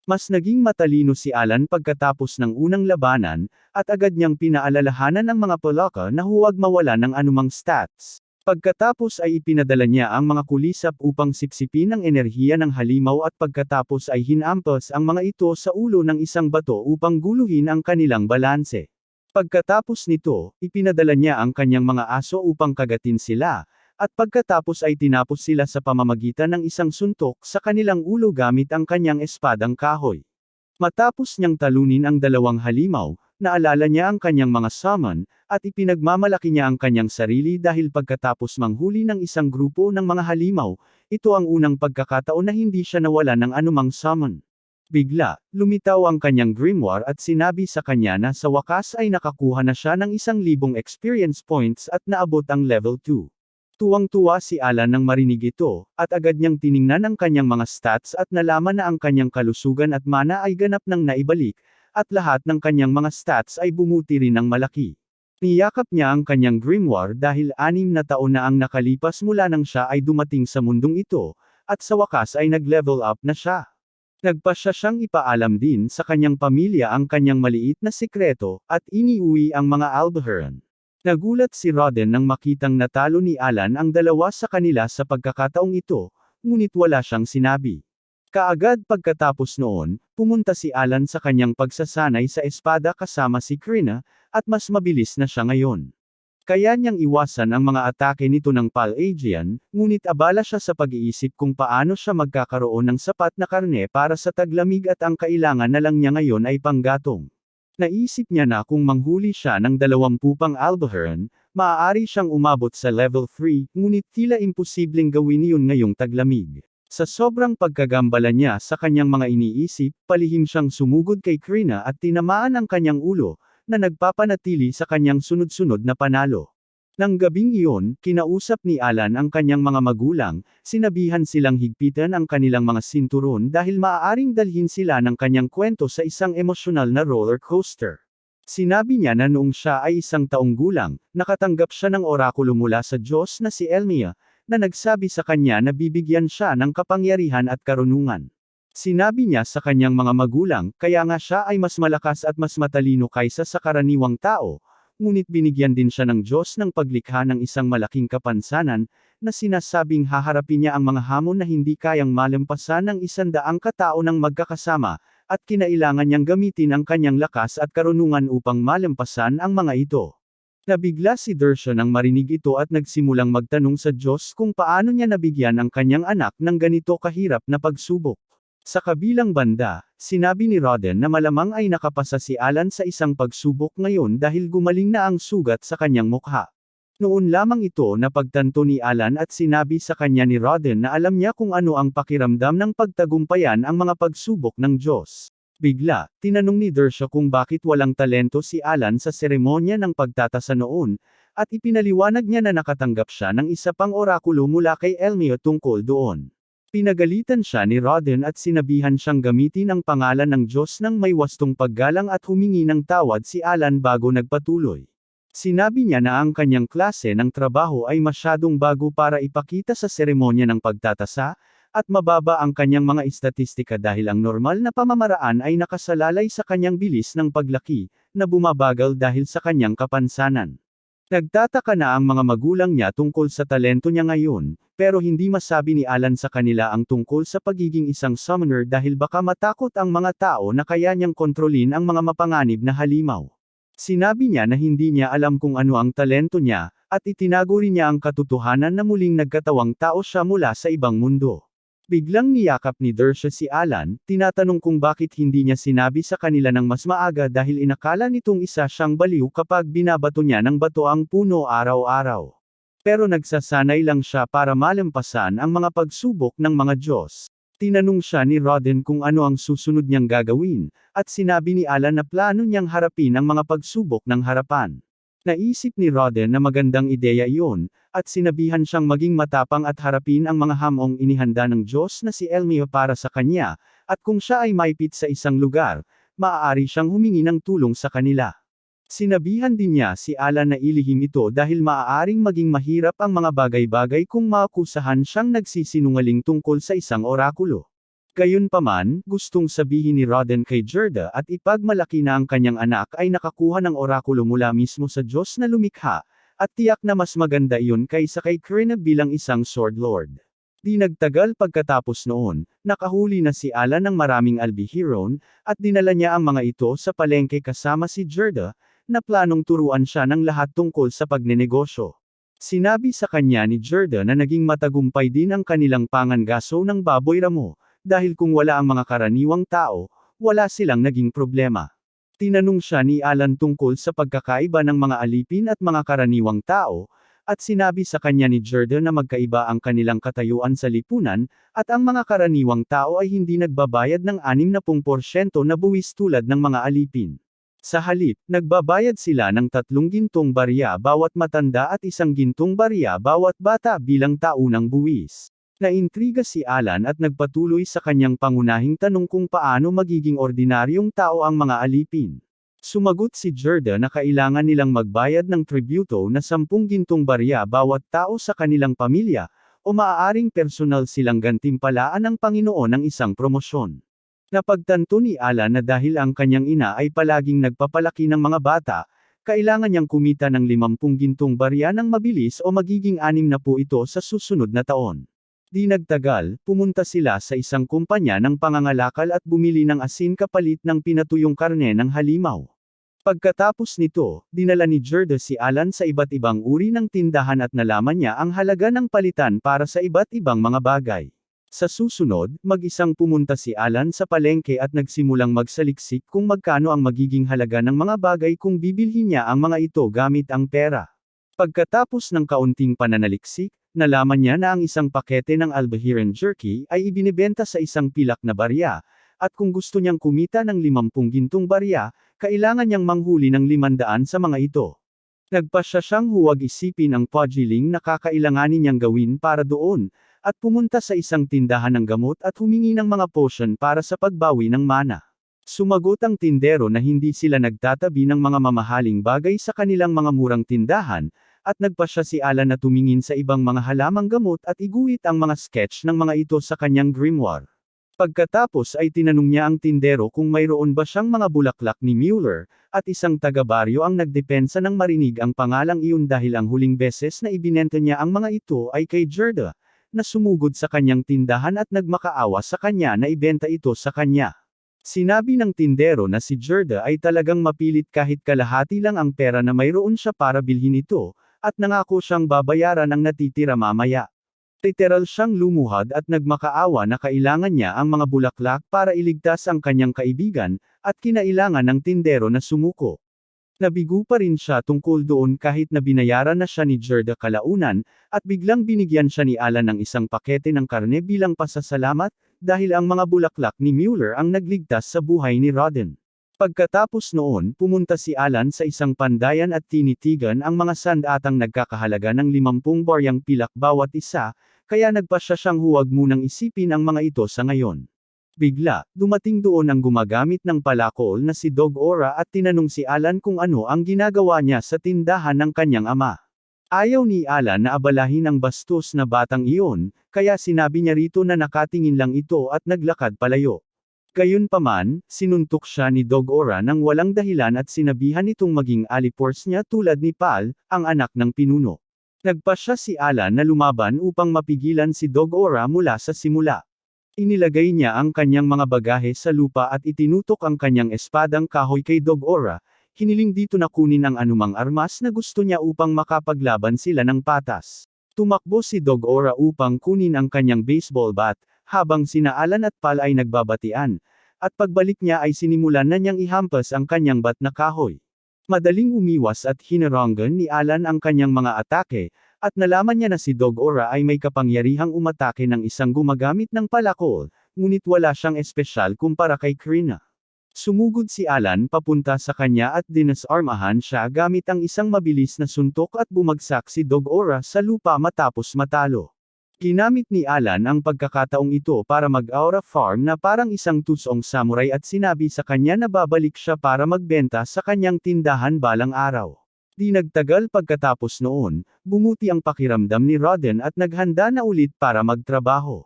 Mas naging matalino si Alan pagkatapos ng unang labanan, at agad niyang pinaalalahanan ang mga palaka na huwag mawala ng anumang stats. Pagkatapos ay ipinadala niya ang mga kulisap upang sipsipin ang enerhiya ng halimaw at pagkatapos ay hinampas ang mga ito sa ulo ng isang bato upang guluhin ang kanilang balanse. Pagkatapos nito, ipinadala niya ang kanyang mga aso upang kagatin sila, at pagkatapos ay tinapos sila sa pamamagitan ng isang suntok sa kanilang ulo gamit ang kanyang espadang kahoy. Matapos niyang talunin ang dalawang halimaw, naalala niya ang kanyang mga summon, at ipinagmamalaki niya ang kanyang sarili dahil pagkatapos manghuli ng isang grupo ng mga halimaw, ito ang unang pagkakataon na hindi siya nawala ng anumang summon. Bigla, lumitaw ang kanyang grimoire at sinabi sa kanya na sa wakas ay nakakuha na siya ng 1,000 experience points at naabot ang level 2. Tuwang-tuwa si Alan nang marinig ito, at agad niyang tiningnan ang kanyang mga stats at nalaman na ang kanyang kalusugan at mana ay ganap nang naibalik, at lahat ng kanyang mga stats ay bumuti rin ng malaki. Niyakap niya ang kanyang grimoire dahil 6 na taon na ang nakalipas mula nang siya ay dumating sa mundong ito, at sa wakas ay nag-level up na siya. Nagpasya siyang ipaalam din sa kanyang pamilya ang kanyang maliit na sikreto, at iniuwi ang mga Albaharan. Nagulat si Rodden nang makitang natalo ni Alan ang dalawa sa kanila sa pagkakataong ito, ngunit wala siyang sinabi. Kaagad pagkatapos noon, pumunta si Alan sa kanyang pagsasanay sa espada kasama si Krina, at mas mabilis na siya ngayon. Kaya niyang iwasan ang mga atake nito ng Pal-Aegean, ngunit abala siya sa pag-iisip kung paano siya magkakaroon ng sapat na karne para sa taglamig at ang kailangan na lang niya ngayon ay panggatong. Naisip niya na kung manghuli siya ng 20 pang Albaharan, maaari siyang umabot sa level 3, ngunit tila imposibleng gawin iyon ngayong taglamig. Sa sobrang pagkagambala niya sa kanyang mga iniisip, palihim siyang sumugod kay Krina at tinamaan ang kanyang ulo, na nagpapanatili sa kanyang sunod-sunod na panalo. Nang gabing iyon, kinausap ni Alan ang kanyang mga magulang, sinabihan silang higpitan ang kanilang mga sinturon dahil maaaring dalhin sila ng kanyang kwento sa isang emosyonal na roller coaster. Sinabi niya na noong siya ay 1 taong gulang, nakatanggap siya ng orakulo mula sa Diyos na si Elmia, na nagsabi sa kanya na bibigyan siya ng kapangyarihan at karunungan. Sinabi niya sa kanyang mga magulang, kaya nga siya ay mas malakas at mas matalino kaysa sa karaniwang tao, ngunit binigyan din siya ng Diyos ng paglikha ng isang malaking kapansanan, na sinasabing haharapin niya ang mga hamon na hindi kayang malampasan ng 100 katao ng magkakasama, at kinailangan niyang gamitin ang kanyang lakas at karunungan upang malampasan ang mga ito. Nabigla si Dersha nang marinig ito at nagsimulang magtanong sa Diyos kung paano niya nabigyan ang kanyang anak ng ganito kahirap na pagsubok. Sa kabilang banda, sinabi ni Rodden na malamang ay nakapasa si Alan sa isang pagsubok ngayon dahil gumaling na ang sugat sa kanyang mukha. Noon lamang ito na pagtanto ni Alan at sinabi sa kanya ni Rodden na alam niya kung ano ang pakiramdam ng pagtagumpayan ang mga pagsubok ng Diyos. Bigla, tinanong ni Dersha kung bakit walang talento si Alan sa seremonya ng pagtatasa noon, at ipinaliwanag niya na nakatanggap siya ng isa pang orakulo mula kay Elmia tungkol doon. Pinagalitan siya ni Rodden at sinabihan siyang gamitin ang pangalan ng Diyos ng may wastong paggalang at humingi ng tawad si Alan bago nagpatuloy. Sinabi niya na ang kanyang klase ng trabaho ay masyadong bago para ipakita sa seremonya ng pagtatasa, at mababa ang kanyang mga istatistika dahil ang normal na pamamaraan ay nakasalalay sa kanyang bilis ng paglaki, na bumabagal dahil sa kanyang kapansanan. Nagtataka na ang mga magulang niya tungkol sa talento niya ngayon, pero hindi masabi ni Alan sa kanila ang tungkol sa pagiging isang summoner dahil baka matakot ang mga tao na kaya niyang kontrolin ang mga mapanganib na halimaw. Sinabi niya na hindi niya alam kung ano ang talento niya, at itinago rin niya ang katotohanan na muling nagkatawang tao siya mula sa ibang mundo. Biglang niyakap ni Dersha si Alan, tinatanong kung bakit hindi niya sinabi sa kanila ng mas maaga dahil inakala nitong isa siyang baliw kapag binabato niya ng bato ang puno araw-araw. Pero nagsasanay lang siya para malampasan ang mga pagsubok ng mga Diyos. Tinanong siya ni Rodden kung ano ang susunod niyang gagawin, at sinabi ni Alan na plano niyang harapin ang mga pagsubok ng harapan. Naisip ni Rodden na magandang ideya iyon, at sinabihan siyang maging matapang at harapin ang mga hamong inihanda ng Diyos na si Elmia para sa kanya, at kung siya ay maipit sa isang lugar, maaari siyang humingi ng tulong sa kanila. Sinabihan din niya si Alan na ilihim ito dahil maaaring maging mahirap ang mga bagay-bagay kung maakusahan siyang nagsisinungaling tungkol sa isang orakulo. Gayunpaman, gustong sabihin ni Rodden kay Gerda at ipagmalaki na ang kanyang anak ay nakakuha ng orakulo mula mismo sa Diyos na lumikha, At tiyak na mas maganda iyon kaysa kay Krina bilang isang Sword Lord. Di nagtagal pagkatapos noon, nakahuli na si Alan ng maraming Albihiron, at dinala niya ang mga ito sa palengke kasama si Gerda, na planong turuan siya ng lahat tungkol sa pagnenegosyo. Sinabi sa kanya ni Gerda na naging matagumpay din ang kanilang pangangaso ng baboy ramo, dahil kung wala ang mga karaniwang tao, wala silang naging problema. Tinanong siya ni Alan tungkol sa pagkakaiba ng mga alipin at mga karaniwang tao, at sinabi sa kanya ni Gerda na magkaiba ang kanilang katayuan sa lipunan, at ang mga karaniwang tao ay hindi nagbabayad ng 60% na buwis tulad ng mga alipin. Sa halip, nagbabayad sila ng 3 gintong barya bawat matanda at 1 gintong barya bawat bata bilang taunang buwis. Naintriga si Alan at nagpatuloy sa kanyang pangunahing tanong kung paano magiging ordinaryong tao ang mga alipin. Sumagot si Gerda na kailangan nilang magbayad ng tributo na 10 gintong barya bawat tao sa kanilang pamilya, o maaaring personal silang gantimpalaan ng Panginoon ng isang promosyon. Napagtanto ni Alan na dahil ang kanyang ina ay palaging nagpapalaki ng mga bata, kailangan niyang kumita ng 50 gintong barya ng mabilis o magiging 60 na po ito sa susunod na taon. Di nagtagal, pumunta sila sa isang kumpanya ng pangangalakal at bumili ng asin kapalit ng pinatuyong karne ng halimaw. Pagkatapos nito, dinala ni Gerda si Alan sa iba't ibang uri ng tindahan at nalaman niya ang halaga ng palitan para sa iba't ibang mga bagay. Sa susunod, mag-isang pumunta si Alan sa palengke at nagsimulang magsaliksik kung magkano ang magiging halaga ng mga bagay kung bibilhin niya ang mga ito gamit ang pera. Pagkatapos ng kaunting pananaliksik, nalaman niya na ang isang pakete ng Albihiran jerky ay ibinibenta sa isang pilak na barya, at kung gusto niyang kumita ng 50 gintong barya, kailangan niyang manghuli ng 500 sa mga ito. Nagpasya siyang huwag isipin ang pudgeling na kakailanganin niyang gawin para doon, at pumunta sa isang tindahan ng gamot at humingi ng mga potion para sa pagbawi ng mana. Sumagot ang tindero na hindi sila nagtatabi ng mga mamahaling bagay sa kanilang mga murang tindahan, at nagpasya si Alan na tumingin sa ibang mga halamang gamot at iguhit ang mga sketch ng mga ito sa kanyang grimoire. Pagkatapos ay tinanong niya ang tindero kung mayroon ba siyang mga bulaklak ni Mueller, at isang taga-baryo ang nagdepensa ng marinig ang pangalang iyon dahil ang huling beses na ibinenta niya ang mga ito ay kay Gerda, na sumugod sa kanyang tindahan at nagmakaawa sa kanya na ibenta ito sa kanya. Sinabi ng tindero na si Gerda ay talagang mapilit kahit kalahati lang ang pera na mayroon siya para bilhin ito, at nangako siyang babayaran ang natitira mamaya. Literal siyang lumuhad at nagmakaawa na kailangan niya ang mga bulaklak para iligtas ang kanyang kaibigan, at kinailangan ng tindero na sumuko. Nabigo pa rin siya tungkol doon kahit na binayaran na siya ni Gerda kalaunan, at biglang binigyan siya ni Alan ng isang pakete ng karne bilang pasasalamat, dahil ang mga bulaklak ni Mueller ang nagligtas sa buhay ni Rodden. Pagkatapos noon, pumunta si Alan sa isang pandayan at tinitigan ang mga sandatang nagkakahalaga ng 50 baryang pilak bawat isa, kaya nagpasya siyang huwag munang isipin ang mga ito sa ngayon. Bigla, dumating doon ang gumagamit ng palakol na si Dog Ora at tinanong si Alan kung ano ang ginagawa niya sa tindahan ng kanyang ama. Ayaw ni Alan na abalahin ang bastos na batang iyon, kaya sinabi niya rito na nakatingin lang ito at naglakad palayo. Gayunpaman, sinuntok siya ni Dog Ora nang walang dahilan at sinabihan itong maging alipors niya tulad ni Pal, ang anak ng pinuno. Nagpasya si Alan na lumaban upang mapigilan si Dog Ora mula sa simula. Inilagay niya ang kanyang mga bagahe sa lupa at itinutok ang kanyang espadang kahoy kay Dog Ora, hiniling dito na kunin ang anumang armas na gusto niya upang makapaglaban sila ng patas. Tumakbo si Dog Ora upang kunin ang kanyang baseball bat, habang sina Alan at Pal ay nagbabatian, at pagbalik niya ay sinimulan na niyang ihampas ang kanyang bat na kahoy. Madaling umiwas at hinaranggan ni Alan ang kanyang mga atake, at nalaman niya na si Dog Ora ay may kapangyarihang umatake ng isang gumagamit ng palakol, ngunit wala siyang espesyal kumpara kay Krina. Sumugod si Alan papunta sa kanya at dinasarmahan siya gamit ang isang mabilis na suntok at bumagsak si Dog Ora sa lupa matapos matalo. Ginamit ni Alan ang pagkakataong ito para mag-aura farm na parang isang tusong samurai at sinabi sa kanya na babalik siya para magbenta sa kanyang tindahan balang araw. Di nagtagal pagkatapos noon, bumuti ang pakiramdam ni Rodden at naghanda na ulit para magtrabaho.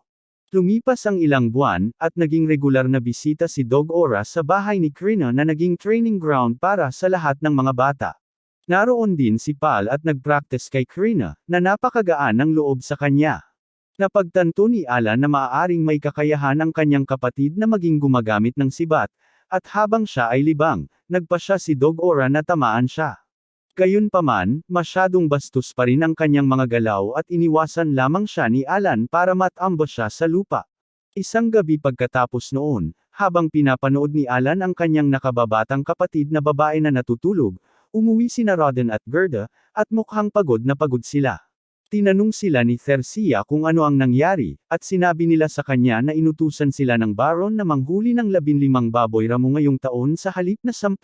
Lumipas ang ilang buwan, at naging regular na bisita si Dog Ora sa bahay ni Krina na naging training ground para sa lahat ng mga bata. Naroon din si Pal at nagpractice kay Karina, na napakagaan ng loob sa kanya. Napagtanto ni Alan na maaaring may kakayahan ang kanyang kapatid na maging gumagamit ng sibat, at habang siya ay libang, nagpa siya si Dog Ora na tamaan siya. Gayunpaman, masyadong bastos pa rin ang kanyang mga galaw at iniwasan lamang siya ni Alan para matambo siya sa lupa. Isang gabi pagkatapos noon, habang pinapanood ni Alan ang kanyang nakababatang kapatid na babae na natutulog, umuwi sina Rodden at Gerda, at mukhang pagod na pagod sila. Tinanong sila ni Thersia kung ano ang nangyari, at sinabi nila sa kanya na inutusan sila ng Baron na manghuli ng 15 baboy ramo ngayong taon sa halip na 10,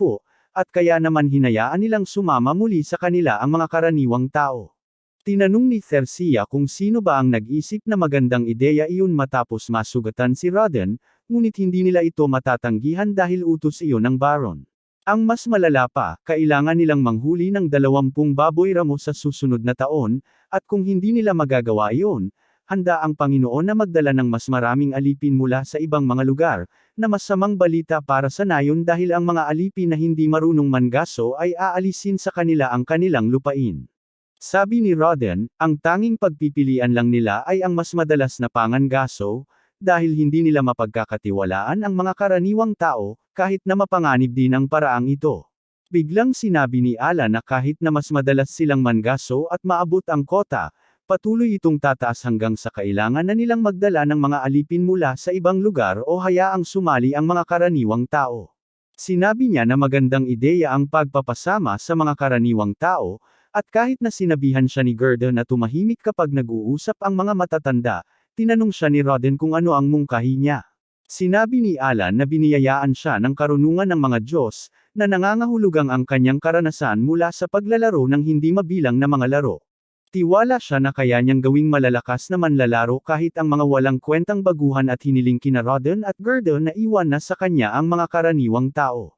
at kaya naman hinayaan nilang sumama muli sa kanila ang mga karaniwang tao. Tinanong ni Thersia kung sino ba ang nag-isip na magandang ideya iyon matapos masugatan si Rodden, ngunit hindi nila ito matatanggihan dahil utos iyon ng Baron. Ang mas malala pa, kailangan nilang manghuli ng 20 baboy ramo sa susunod na taon, at kung hindi nila magagawa iyon, handa ang Panginoon na magdala ng mas maraming alipin mula sa ibang mga lugar, na masamang balita para sa nayon dahil ang mga alipin na hindi marunong mangaso ay aalisin sa kanila ang kanilang lupain. Sabi ni Rodden, ang tanging pagpipilian lang nila ay ang mas madalas na pangangaso, dahil hindi nila mapagkakatiwalaan ang mga karaniwang tao, kahit na mapanganib din ang paraang ito. Biglang sinabi ni Alan na kahit na mas madalas silang mangaso at maabot ang kota, patuloy itong tataas hanggang sa kailangan na nilang magdala ng mga alipin mula sa ibang lugar o hayaang sumali ang mga karaniwang tao. Sinabi niya na magandang ideya ang pagpapasama sa mga karaniwang tao, at kahit na sinabihan siya ni Gerda na tumahimik kapag nag-uusap ang mga matatanda, tinanong siya ni Rodden kung ano ang mungkahi niya. Sinabi ni Alan na biniyayaan siya ng karunungan ng mga Diyos, na nangangahulugang ang kanyang karanasan mula sa paglalaro ng hindi mabilang na mga laro. Tiwala siya na kaya niyang gawing malalakas na manlalaro kahit ang mga walang kwentang baguhan at hiniling kina Rodden at Gerda na iwan na sa kanya ang mga karaniwang tao.